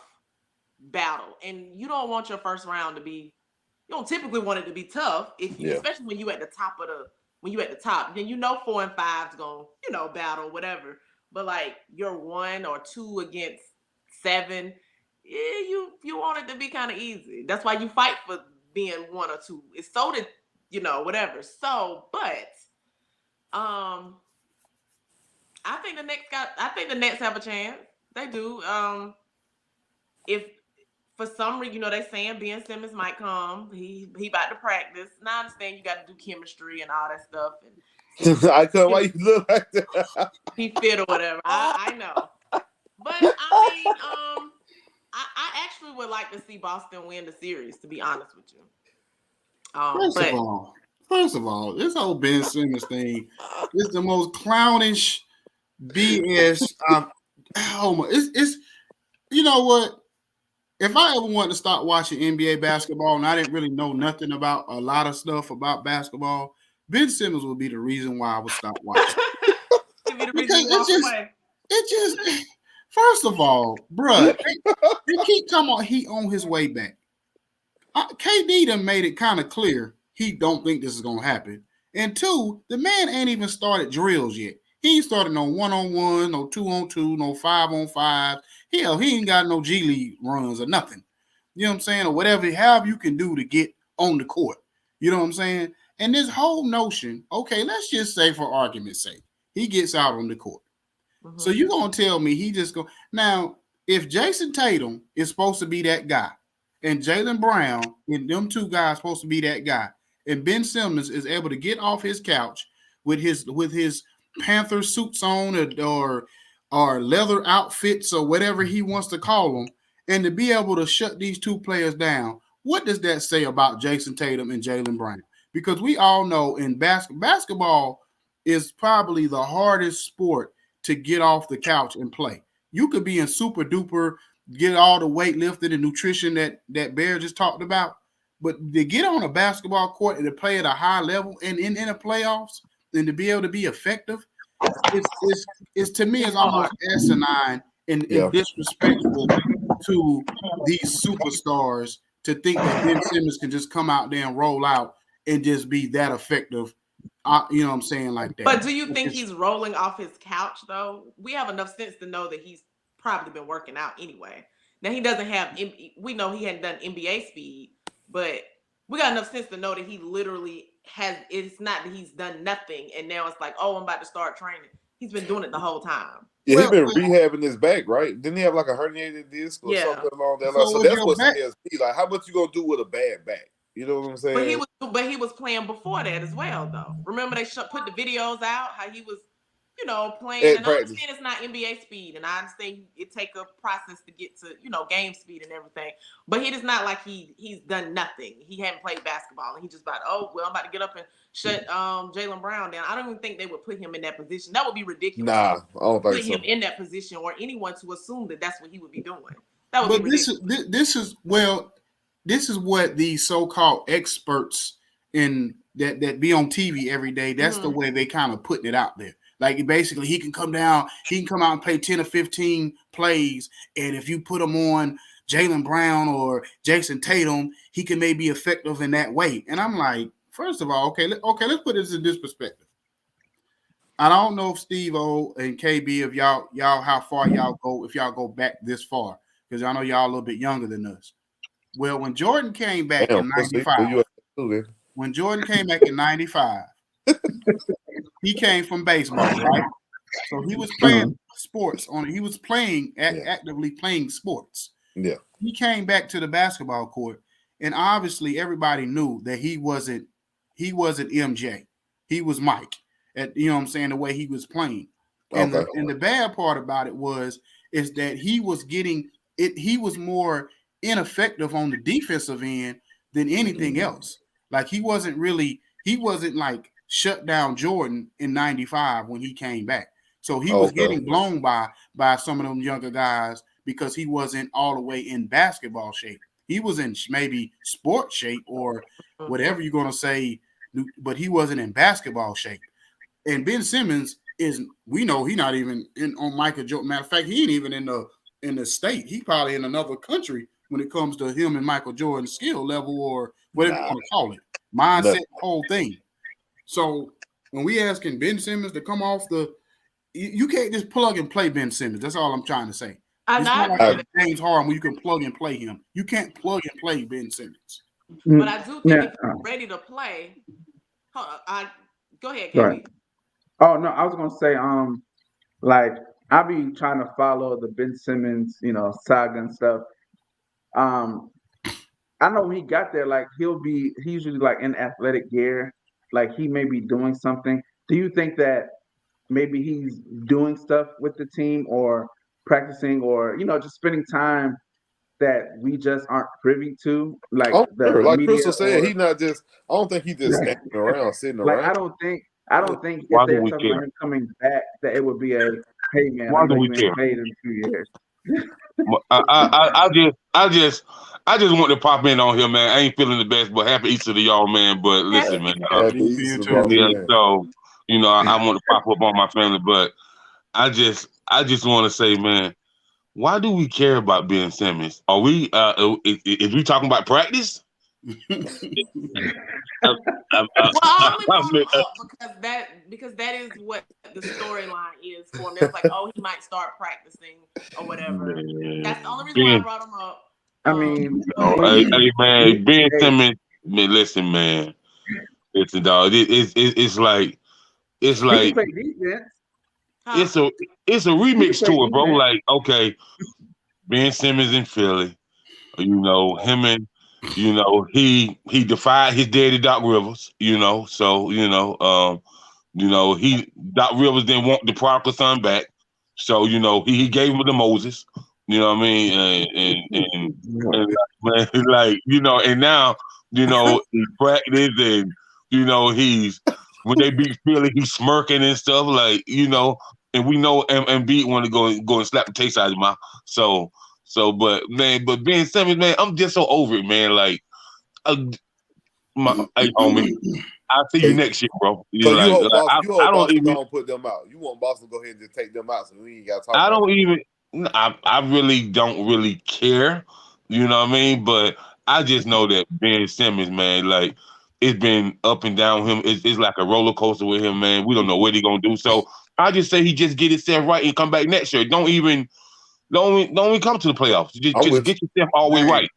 battle, and you don't want your first round to be. You don't typically want it to be tough, especially when you at the top then 4 and 5's gonna battle whatever. But like you're 1 or 2 against 7, you want it to be kind of easy. That's why you fight for being 1 or 2. It's so that whatever. So, but I think the Nets have a chance. They do. If for some reason, they saying Ben Simmons might come. He about to practice. Now I understand you got to do chemistry and all that stuff. And I couldn't. Why you look like that? He fit or whatever. I know. But I mean, I actually would like to see Boston win the series. To be honest with you. First of all, this whole Ben Simmons thing is the most clownish BS. It's you know what? If I ever wanted to start watching NBA basketball and I didn't really know nothing about a lot of stuff about basketball, Ben Simmons would be the reason why I would stop watching. Because it just, first of all, bruh, they keep talking about he on his way back. KD done made it kind of clear he don't think this is going to happen. And 2, the man ain't even started drills yet. He ain't started no 1-on-1, no 2-on-2, no 5-on-5. Hell, he ain't got no G League runs or nothing. You know what I'm saying? Or whatever, however you can do to get on the court. You know what I'm saying? And this whole notion, okay, let's just say for argument's sake, he gets out on the court. Mm-hmm. So you're going to tell me he just go. Now, if Jason Tatum is supposed to be that guy, and Jaylen Brown and them 2 guys supposed to be that guy, and Ben Simmons is able to get off his couch with his Panther suits on or leather outfits or whatever he wants to call them, and to be able to shut these 2 players down, what does that say about Jason Tatum and Jaylen Brown? Because we all know in basketball is probably the hardest sport to get off the couch and play. You could be in super duper, get all the weightlifting and nutrition that Bear just talked about, but to get on a basketball court and to play at a high level and in the playoffs and to be able to be effective, it's to me is almost asinine and disrespectful to these superstars to think that Ben Simmons can just come out there and roll out and just be that effective. You know what I'm saying, like that. But do you think he's rolling off his couch though? We have enough sense to know that he's probably been working out anyway. Now he doesn't have. We know he hadn't done NBA speed, but we got enough sense to know that he literally has. It's not that he's done nothing, and now it's like, oh, I'm about to start training. He's been doing it the whole time. Yeah, he's been rehabbing his back, right? Didn't he have like a herniated disc or something along that line? So that's what scares me. Like, how much you gonna do with a bad back? You know what I'm saying? But he was playing before that as well, though. Remember they put the videos out how he was, playing. And I understand it's not NBA speed, and I understand it take a process to get to, game speed and everything. But it is not like he's done nothing. He hadn't played basketball, and he just about, I'm about to get up and shut Jaylen Brown down. I don't even think they would put him in that position. That would be ridiculous. Nah, I don't think so. Put him in that position or anyone to assume that that's what he would be doing. That would be ridiculous. This is what these so-called experts in that be on TV every day. That's the way they kind of putting it out there. Like basically, he can come out and play 10 or 15 plays, and if you put him on Jaylen Brown or Jason Tatum, he can maybe be effective in that way. And I'm like, first of all, let's put this in this perspective. I don't know if Steve-O and KB, if y'all how far y'all go, if y'all go back this far, because I know y'all a little bit younger than us. Well, when Jordan came back in 95, he came from baseball, right? So he was playing sports he was playing actively playing sports. Yeah. He came back to the basketball court, and obviously everybody knew that he wasn't MJ. He was Mike. You know what I'm saying? The way he was playing. And the bad part about it is that he was getting it. He was more ineffective on the defensive end than anything else. Like he wasn't like shut down Jordan in '95 when he came back. So he was getting blown by some of them younger guys because he wasn't all the way in basketball shape. He was in maybe sports shape or whatever you're going to say, but he wasn't in basketball shape. And Ben Simmons we know he's not even on Michael Jordan. Matter of fact, he ain't even in the state. He probably in another country when it comes to him and Michael Jordan's skill level or whatever you want to call it. Mindset, whole thing. So when we asking Ben Simmons to come off you can't just plug and play Ben Simmons. That's all I'm trying to say. It's not like James Harden where you can plug and play him. You can't plug and play Ben Simmons. But I do think if he's ready to play, go ahead, Kevin. Right. Oh no, I was gonna say, like I be trying to follow the Ben Simmons, saga and stuff. I know when he got there, like he's usually like in athletic gear, like he may be doing something. Do you think that maybe he's doing stuff with the team or practicing or just spending time that we just aren't privy to? Like like Crystal said, he's not just. I don't think he's just standing around, sitting around. Like I don't think if there's something for him coming back that it would be a hey man, I'm going to be paid in 2 years. I just want to pop in on here, man. I ain't feeling the best, but happy Easter to y'all, man. But listen, man. So I want to pop up on my family, but I just want to say, man, why do we care about Ben Simmons? Are we? Is we talking about practice? Because that is what the storyline is for him. It's like, he might start practicing or whatever. That's the only reason why I brought him up. I mean, hey man, Ben Simmons. Man, listen, man. Listen, dog. It's like it's a remix to it, bro. Like, okay, Ben Simmons in Philly. Him and he defied his daddy Doc Rivers. So Doc Rivers didn't want the prodigal son back. So he gave him to Moses. You know what I mean? And man, like and now he practice and he's when they beat Philly, he's smirking and stuff like and we know Embiid want to go and slap the taste out of his mouth. But Ben Simmons, man, I'm just so over it, man. Like, hey, homie, I'll see you next year, bro. So you hope Boston don't put them out. You want Boston to go ahead and just take them out, so we ain't got to talk. I really don't really care. You know what I mean? But I just know that Ben Simmons, man, like it's been up and down with him. It's like a roller coaster with him, man. We don't know what he's gonna do. So I just say he just get himself right and come back next year. Don't even come to the playoffs. Just get yourself all the way right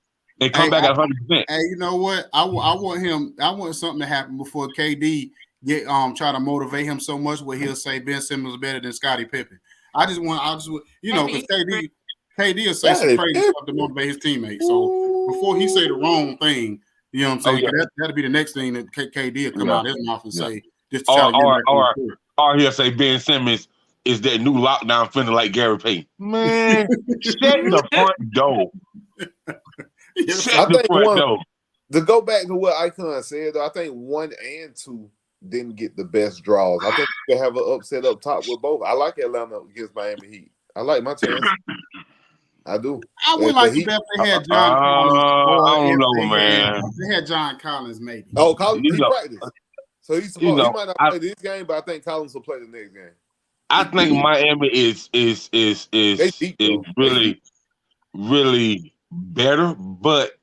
and come back at 100%. Hey, you know what? I want something to happen before KD try to motivate him so much where he'll say Ben Simmons is better than Scottie Pippen. because KD will say some crazy stuff to motivate his teammates. So before he say the wrong thing, you know what I'm saying? That'll be the next thing that KD will come out his mouth and say. Just to try to get back on the court. Or he'll say Ben Simmons is that new lockdown fender like Gary Payton. Man, shut the front door. To go back to what Icon said, though, I think 1 and 2 didn't get the best draws. I think you can have an upset up top with both. I like Atlanta against Miami Heat. I like my chance. I do. I would like to bet they had John Collins. I don't know, man. They had John Collins, maybe. Oh, Collins, he practiced. So he might not play this game, but I think Collins will play the next game. I think Miami is really, really better, but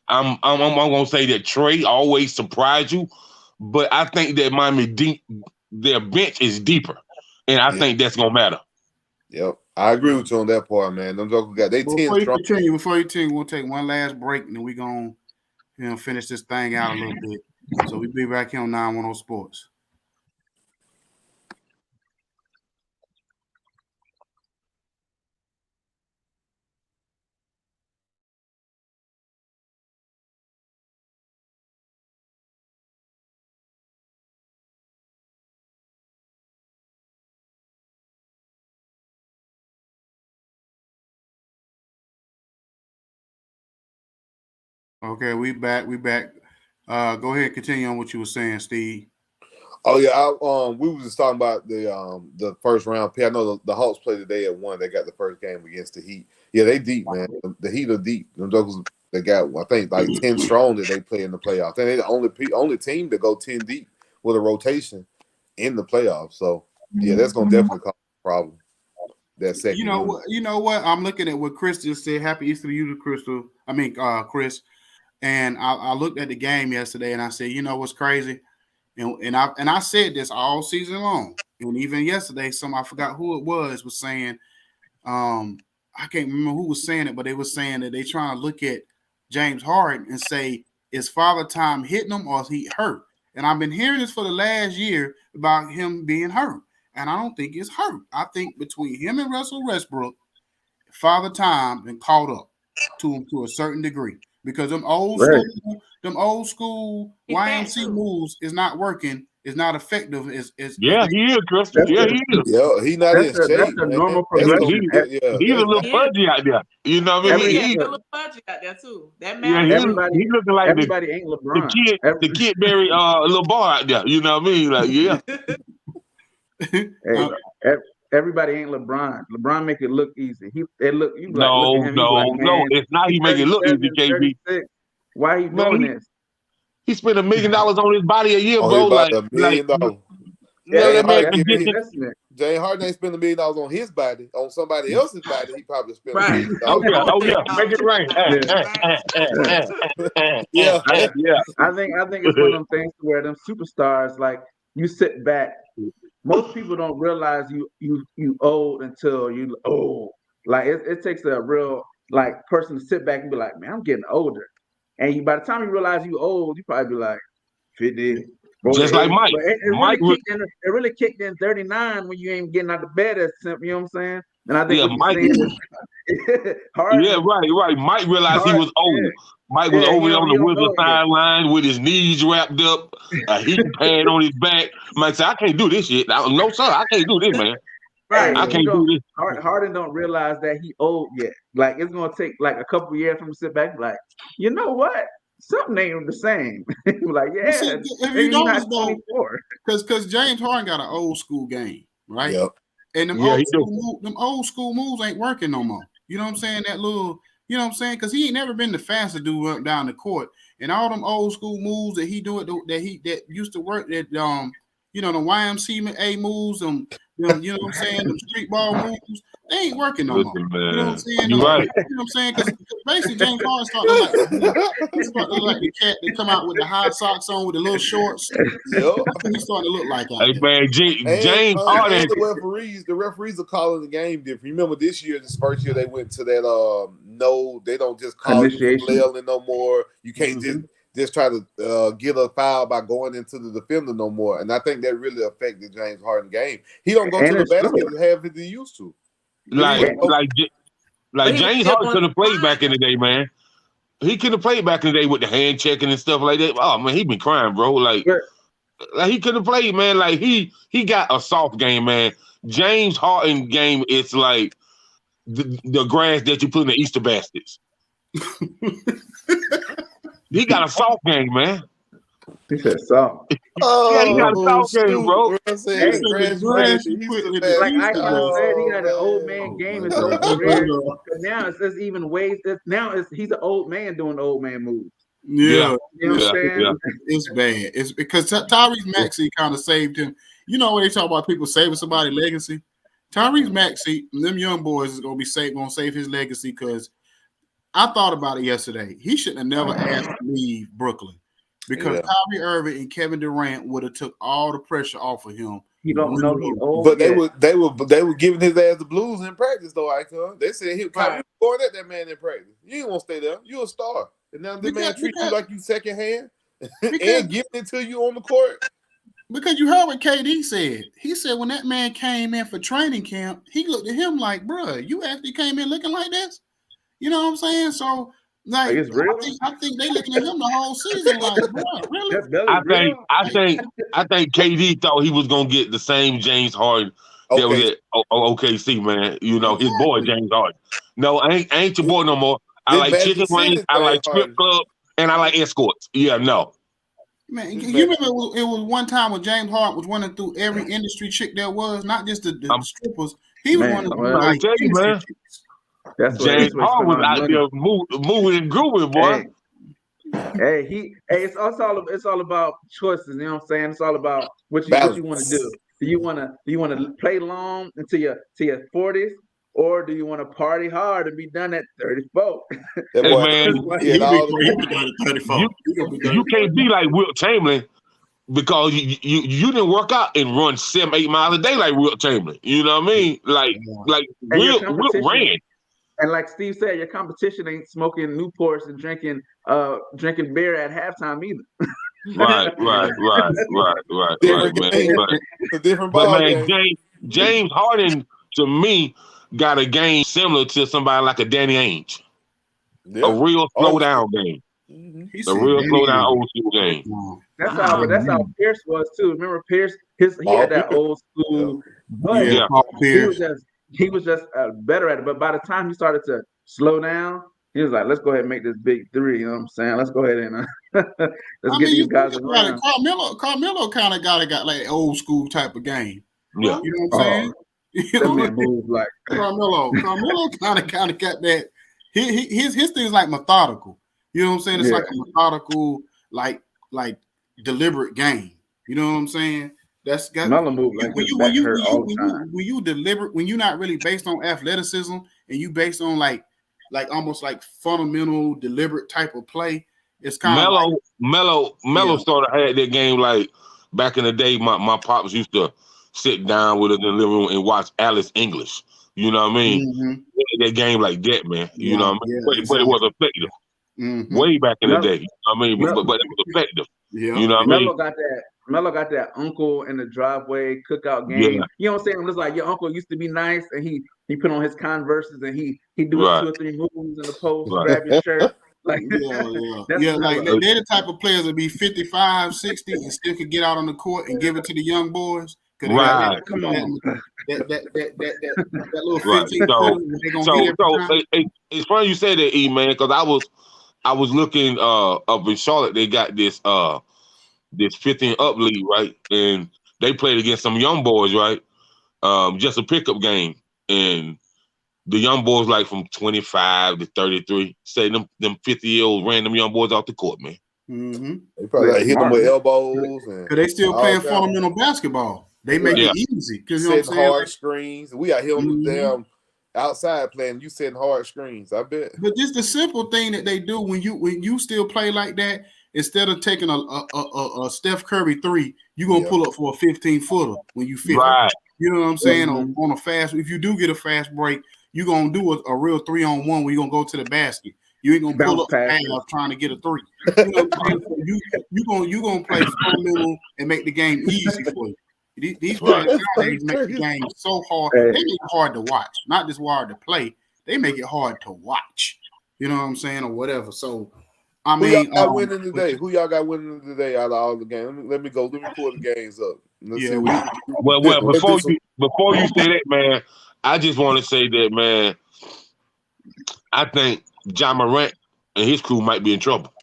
I'm gonna say that Trey always surprise you, but I think that Miami their bench is deeper, and I think that's gonna matter. Yep, I agree with you on that part, man. Them jokers got they 10 strong. Before you continue, we'll take one last break, and then we're gonna finish this thing out a little bit. So we'll be back here on 910 Sports. Okay, we back. Go ahead, continue on what you were saying, Steve. Oh yeah, we were just talking about the first round pick. I know the Hawks played today at 1. They got the first game against the Heat. Yeah, they deep, man. The Heat are deep. Them jokers, they got I think like 10 strong that they play in the playoffs. And they the only team to go 10 deep with a rotation in the playoffs. So yeah, that's gonna definitely cause a problem. That second. You know what? I'm looking at what Chris just said. Happy Easter to you, Crystal. Chris. And I looked at the game yesterday, and I said, you know what's crazy? And I said this all season long, and even yesterday, I forgot who it was saying, I can't remember who was saying it, but they were saying that they trying to look at James Harden and say, is Father Time hitting him or is he hurt? And I've been hearing this for the last year about him being hurt, and I don't think it's hurt. I think between him and Russell Westbrook, Father Time been caught up to him to a certain degree. Because them old school YMC moves is not working, is not effective. He is, Crystal. Yeah, he is. Yeah, he not in shape. That's a normal progression. He's a little fudgy out there. You know what I mean? He's a little fudgy out there too. That matters. Yeah, he's looking like everybody ain't LeBron. The kid Barry little boy out there. You know what I mean? Like, yeah. Everybody ain't LeBron. LeBron make it look easy. No. It's not. He make it look easy, KB. Why are you doing this? He spent $1 million on his body a year, bro. $1 million. James Harden ain't spend $1 million on his body. On somebody else's body, he probably spent $1 million. Oh yeah, make it rain. Yeah. I think it's one of them things where them superstars, like, you sit back. Most people don't realize you old until you old. Like it takes a real person to sit back and be like, man, I'm getting older. And by the time you realize you old, you probably be like 50. Just like Mike. It really kicked in 39 when you ain't getting out of bed as simple. You know what I'm saying? And I think Mike. Right. Mike realized he was old. Mike was over on the Wizard sideline with his knees wrapped up, a heat pad on his back. Mike said, I can't do this shit. No, sir, I can't do this, man. Right. I can't do this. Harden don't realize that he old yet. Like, it's going to take like a couple years for him to sit back and be like, you know what? Something ain't the same. Like, yeah, if you notice though, because James Harden got an old school game, right? Yep. And them old school moves ain't working no more. You know what I'm saying? That little, you know what I'm saying? Because he ain't never been the fastest dude up down the court. And all them old school moves that he that used to work, that the YMCA moves, you know what I'm saying, the street ball moves, they ain't working no more. You know what I'm saying? You're right. You know what I'm saying? Because basically James Harden started like the cat that come out with the high socks on with the little shorts. Yep. That's what he's starting to look like. Hey man, James Harden. The referees are calling the game different. Remember this year, this first year they went to that they don't just call you flailing no more. You can't just try to get a foul by going into the defender no more. And I think that really affected James Harden's game. He don't go to the basket as half as he used to. Like James Harden could have played back in the day, man. He could have played back in the day with the hand checking and stuff like that. Oh man, he been crying, bro. Like he could have played, man. Like he got a soft game, man. James Harden game is like the grass that you put in the Easter baskets. He got a soft game, man. He said soft. He got a soft game, bro. Like I said, he got an old man game. It's so career. Now it's even ways. He's an old man doing old man moves. Yeah. You know what I'm saying? Yeah. It's bad. It's because Tyrese Maxey kind of saved him. You know when they talk about people saving somebody's legacy? Tyrese Maxey, them young boys is gonna save his legacy because I thought about it yesterday. He shouldn't have never asked to leave Brooklyn because Kyrie Irving and Kevin Durant would have took all the pressure off of him. You don't know he's old. But they were giving his ass the blues in practice though, Icon. They said he was going at that man in practice. You ain't gonna stay there. You're a star. And now the man treats you like you second hand and giving it to you on the court. Because you heard what KD said. He said when that man came in for training camp, he looked at him like, bro, you actually came in looking like this? You know what I'm saying? So, like, I think they looking at him the whole season like, bro, really? I think KD thought he was gonna get the same James Harden that was at OKC, man. You know, his boy James Harden. No, I ain't your boy no more. I like chicken wings. I like strip club. and I like escorts. Yeah, no. Man, you remember it was one time when James Harden was running through every industry chick there was, not just the strippers. He was running through I tell you, man. James Harden was out there moving and grooving, boy. It's all about choices. You know what I'm saying? It's all about what you want to do. Do you want to play long into your 40s, or do you want to party hard and be done at 34? Hey, man, he be done at 34. You can't be like Wilt Chamberlain because you didn't work out and run 7-8 miles a day like Wilt Chamberlain. You know what I mean? Like Wilt ran. And like Steve said, your competition ain't smoking Newports and drinking beer at halftime either. Right, man. It's a different ball man, James Harden to me got a game similar to somebody like a Danny Ainge. Yeah. A real slow down game. Mm-hmm. A real slow down old school game. That's how Pierce was too. Remember Pierce? He had that old school. Yeah, Paul Pierce. He was just better at it. But by the time he started to slow down, he was like, let's go ahead and make this big three. You know what I'm saying? Let's go ahead and let's get these guys around. Carmelo kind of got like old school type of game. Yeah. You know what I'm saying? You know, move like Carmelo kind of got that. His thing is like methodical. You know what I'm saying? It's like a methodical, like deliberate game. You know what I'm saying? That's got Melo move like when you deliberate, when you're not really based on athleticism and you based on like almost like fundamental deliberate type of play. It's kind of Melo started had that game like back in the day. My pops used to sit down with us in the living room and watch Alice English. You know what I mean? Mm-hmm. That game like that, man. You know what I mean? But it was effective. Mm-hmm. Way back in the day. You know what I mean? But it was effective. Yeah. You know what I mean? Melo got that uncle in the driveway cookout game. Yeah. You know what I'm saying? It was like your uncle used to be nice, and he put on his Converses and he do 2 or 3 moves in the post, grab your shirt. Like like they're the type of players that be 55, 60 and still could get out on the court and give it to the young boys. Right. Come on. That little 15 it's funny you say that, E, man, because I was looking up in Charlotte. They got this 15 up league, right? And they played against some young boys, right? Just a pickup game. And the young boys, like from 25 to 33, say them 50-year-olds ran them young boys off the court, man. Mm-hmm. They probably hit them with elbows. Because they still playing fundamental basketball. They make it easy. Because you know what I'm saying? Hard screens. We out here on the damn outside playing. You setting hard screens, I bet. But just the simple thing that they do when you still play like that, instead of taking a Steph Curry 3, you're going to pull up for a 15-footer when you fit. Right. You know what I'm saying? On a fast, if you do get a fast break, you're going to do a real 3-on-1 where you're going to go to the basket. You ain't going to pull up trying to get a 3. You know what I'm saying? You're going to play fundamental and make the game easy for you. These players nowadays make the game so hard. They make it hard to watch. Not just hard to play. They make it hard to watch. You know what I'm saying? Or whatever. So, I mean, who y'all got winning today? Who y'all got winning today out of all the games? Let me pull the games up. Let's see. Well, before you say that, man, I just want to say that, man, I think Ja Morant and his crew might be in trouble.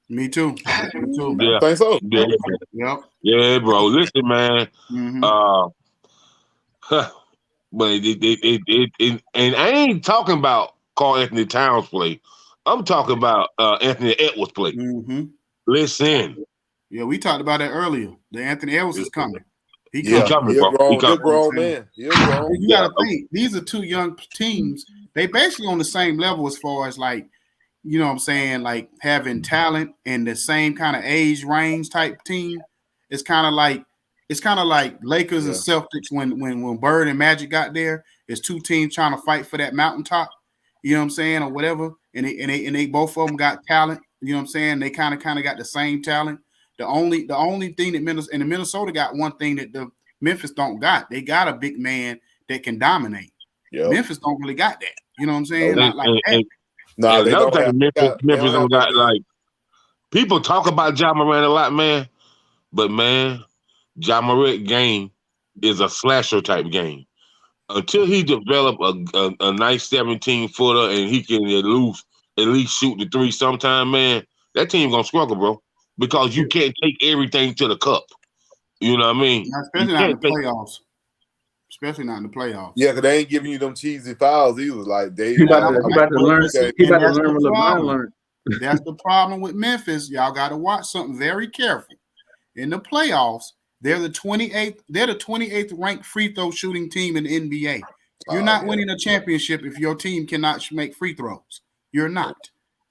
Me too. Yeah. I think so. Yeah. Yep. Yeah, bro. Listen, man. Mm-hmm. But and I ain't talking about Karl Anthony Towns play. I'm talking about Anthony Edwards play. Mm-hmm. Listen. Yeah, we talked about that earlier. The Anthony Edwards is coming. He's coming, bro. He's a grown man. You got to think, these are 2 young teams. They basically on the same level as far as like, you know what I'm saying, like having talent and the same kind of age range type team. It's kind of like Lakers and Celtics when Bird and Magic got there. It's 2 teams trying to fight for that mountaintop. You know what I'm saying, or whatever. And they both of them got talent. You know what I'm saying. They kind of got the same talent. The only thing that Minnesota got one thing that the Memphis don't got. They got a big man that can dominate. Yep. Memphis don't really got that. You know what I'm saying? Not like that. No, another thing Memphis don't got, like, people talk about Ja Morant a lot, man. But man, Ja Morant game is a slasher type game. Until he develop a nice 17-footer and he can at least shoot the 3 sometime, man, that team gonna struggle, bro, because you can't take everything to the cup. You know what I mean? Especially not in the playoffs. Especially not in the playoffs. Yeah, because they ain't giving you them cheesy fouls either. Like they He about to learn. He about to learn what LeBron learned. That's the problem with Memphis. Y'all got to watch something very careful. In the playoffs, they're the 28th. They're the 28th ranked free throw shooting team in the NBA. You're not winning a championship if your team cannot make free throws. You're not.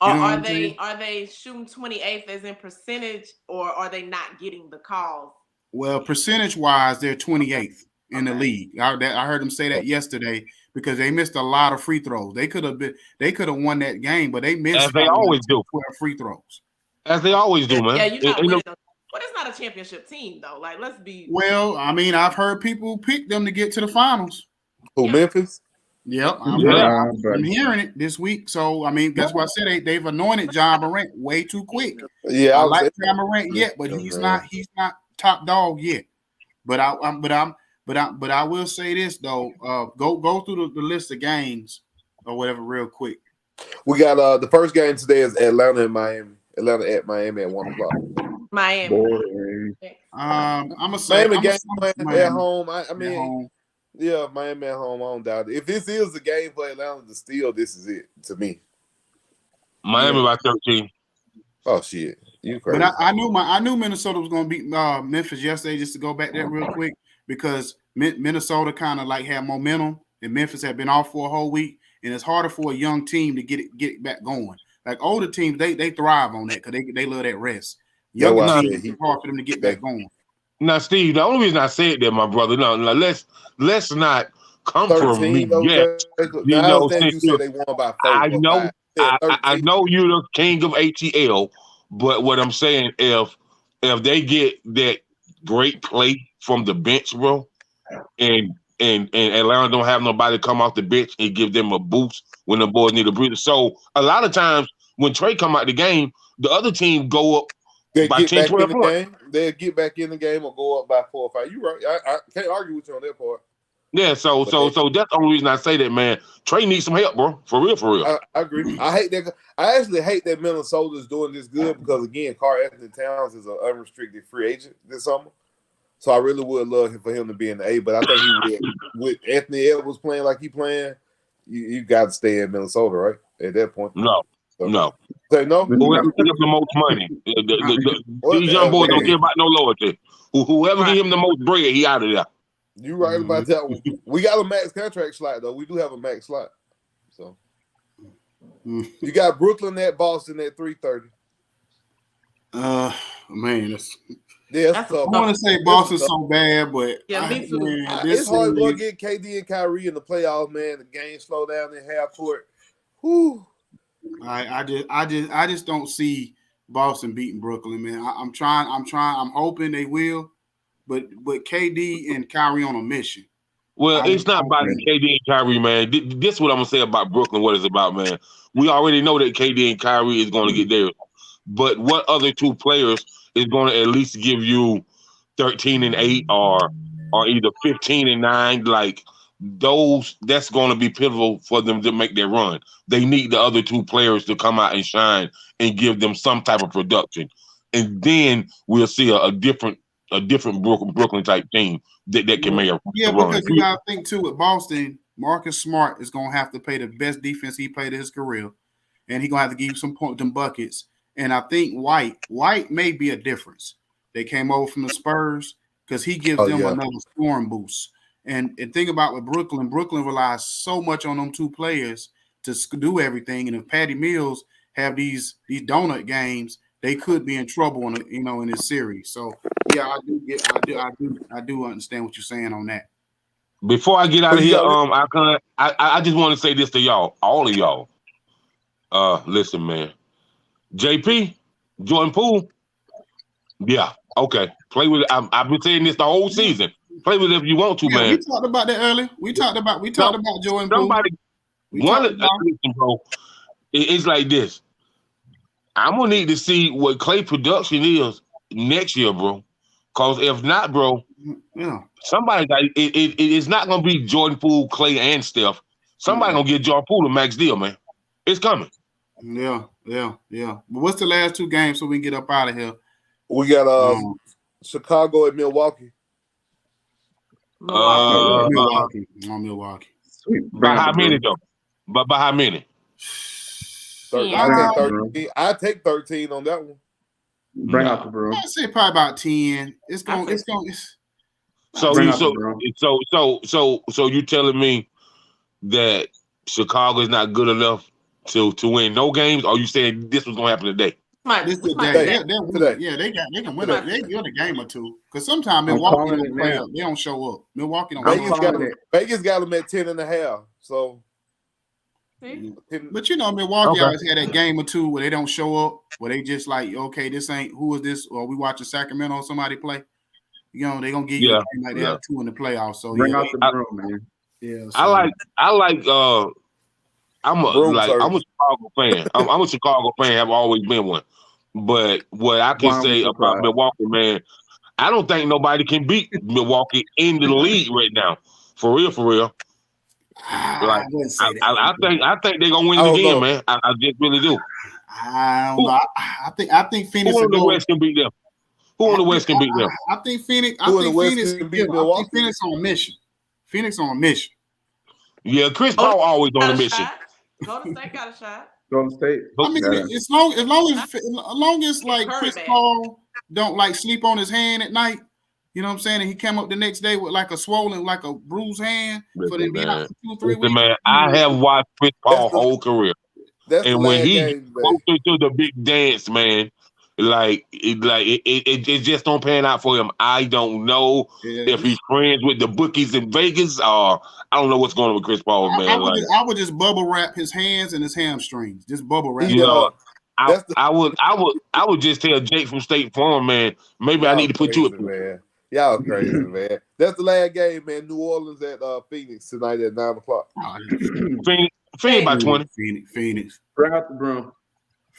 You know are they shooting 28th as in percentage, or are they not getting the calls? Well, percentage wise, they're 28th in the league. I heard them say that yesterday because they missed a lot of free throws. They could have won that game, but they missed. As they always do. 12 free throws. As they always do, man. Yeah, you're not winning. But it's not a championship team, though. Like, let's be. Well, I mean, I've heard people pick them to get to the finals. Who, Memphis? Yep, I'm hearing it this week. So, I mean, that's why I said they've anointed John Morant way too quick. Yeah, I like John Morant yet, but he's not top dog yet. But I will say this though. Go through the list of games or whatever real quick. We got the first game today is Atlanta and Miami. Atlanta at Miami at 1:00. Miami. I'm gonna say Miami game Miami. at home. I mean, yeah, Miami at home. I don't doubt it. If this is the game for Atlanta to steal, this is it to me. Miami by 13. Oh shit, you crazy? But I knew Minnesota was gonna beat Memphis yesterday. Just to go back there real quick because Minnesota kind of like had momentum and Memphis had been off for a whole week, and it's harder for a young team to get it back going. Like older teams, they thrive on that because they love that rest. Young teams, it's hard for them to get back going. Now, Steve, the only reason I said that, my brother, let's not come from me yet. You know, you said they won by 4. I know you're the king of ATL, but what I'm saying, if they get that great play from the bench, bro, and Atlanta don't have nobody come off the bench and give them a boost when the boys need a breather. So a lot of times when Trey come out the game, the other team go up by 10, 12 points. They'll get back in the game or go up by 4 or 5. You're right. I can't argue with you on that part. Yeah, so that's the only reason I say that, man. Trey needs some help, bro. For real. I agree. I hate that. I actually hate that Minnesota's doing this good because again, Karl-Anthony Towns is an unrestricted free agent this summer. So I really would love for him to be in the A, but I think he would. With Anthony Edwards playing like he playing, you got to stay in Minnesota, right? At that point, no. Say no. Whoever give him the most money, these young boys don't care about no loyalty. Whoever give him the most bread, he out of there. You right about that one. We got a max contract slot though. We do have a max slot. So you got Brooklyn at Boston at 3:30. Man, that's tough. I want to say Boston's so bad, but me too. It's hard to get KD and Kyrie in the playoffs, man. The game slow down in half court. Whew. I just don't see Boston beating Brooklyn, man. I'm trying. I'm hoping they will, but KD and Kyrie on a mission. Well, it's not about KD and Kyrie, man. This is what I'm gonna say about Brooklyn. What it's about, man. We already know that KD and Kyrie is going to get there, but what other two players is going to at least give you 13 and 8 or either 15 and 9? Like those, that's going to be pivotal for them to make their run. They need the other two players to come out and shine and give them some type of production, and then we'll see a different Brooklyn type team that can make a run. Because you got to think too with Boston, Marcus Smart is going to have to play the best defense he played in his career, and he's going to have to give you some buckets. And I think White may be a difference. They came over from the Spurs because he gives them another scoring boost. And think about with Brooklyn relies so much on them two players to do everything. And if Patty Mills have these donut games, they could be in trouble in this series. So yeah, I do understand what you're saying on that. Before I get out of here, I just want to say this to y'all, all of y'all. Listen, man. JP, Jordan Poole, yeah, okay. Play with it. I've been saying this the whole season. Play with it if you want to, man. We talked about that earlier. We talked about Jordan Poole. Listen, bro. It's like this. I'm gonna need to see what Clay production is next year, bro. Cause if not, bro, somebody it's not gonna be Jordan Poole, Clay, and Steph. Somebody gonna get Jordan Poole a max deal, man. It's coming. Yeah. But what's the last two games so we can get up out of here? We got Chicago and Milwaukee. Milwaukee. Milwaukee. Sweet. By how many though? But by how many? I take 13 on that one. Bring out the broom. I'd say probably about 10. So you telling me that Chicago is not good enough to win no games? Or are you saying this was gonna happen today? This today. Yeah, they can win. They win a game or two. Because sometimes Milwaukee don't play up. They don't show up. Milwaukee don't. Vegas got them at 10.5. So. But Milwaukee always had that game or two where they don't show up, where they just like, okay, this ain't who is this? Or we watching Sacramento or somebody play. They're gonna give you a game like that two in the playoffs. So bring out the broom, man. Yeah, so. I like I'm a Chicago fan. I'm a Chicago fan, have always been one. But what I can say about Milwaukee, man, I don't think nobody can beat Milwaukee in the league right now. For real. Like, I think they're gonna win it again, man. I just really do. I don't know. I think Phoenix. Who on the West can beat them? Who on the West can beat them? I think Phoenix. I think Phoenix on a mission. Phoenix on a mission. Yeah, Chris Paul always on a mission. Golden State got a shot. Golden State. I mean, as long as like Chris Paul don't like sleep on his hand at night. You know what I'm saying? And he came up the next day with like a swollen, like a bruised hand for them be out for 2-3 weeks. Man, I have watched Chris Paul's whole career. And when he goes into the big dance, man, it just don't pan out for him. I don't know if he's friends with the bookies in Vegas or I don't know what's going on with Chris Paul, man. I would just bubble wrap his hands and his hamstrings. Just bubble wrap. I would just tell Jake from State Farm, man, maybe I need to put you up, man. Y'all crazy, man. That's the last game, man. New Orleans at Phoenix tonight at 9:00. Phoenix by 20. Phoenix. Bring out the broom.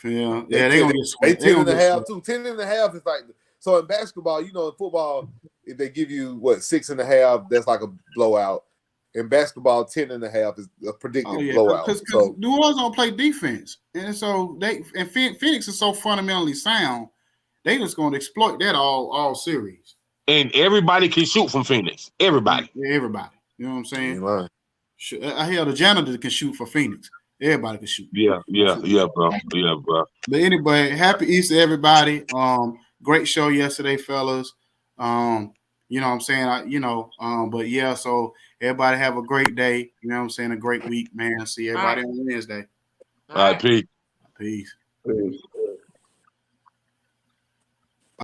Yeah, they're gonna get swept. 10.5 too. 10.5 is like so in basketball. In football, if they give you 6.5, that's like a blowout. In basketball, 10.5 is a predicted blowout. Because New Orleans don't play defense, and so Phoenix is so fundamentally sound. They just going to exploit that all series. And everybody can shoot from Phoenix. Everybody. Yeah, everybody. You know what I'm saying? Right. Hell, the janitor can shoot for Phoenix. Everybody can shoot. Yeah, bro. But anyway, happy Easter, everybody. Great show yesterday, fellas. You know what I'm saying? But yeah, so everybody have a great day. You know what I'm saying? A great week, man. See everybody on Wednesday. All right, peace. Peace. Peace.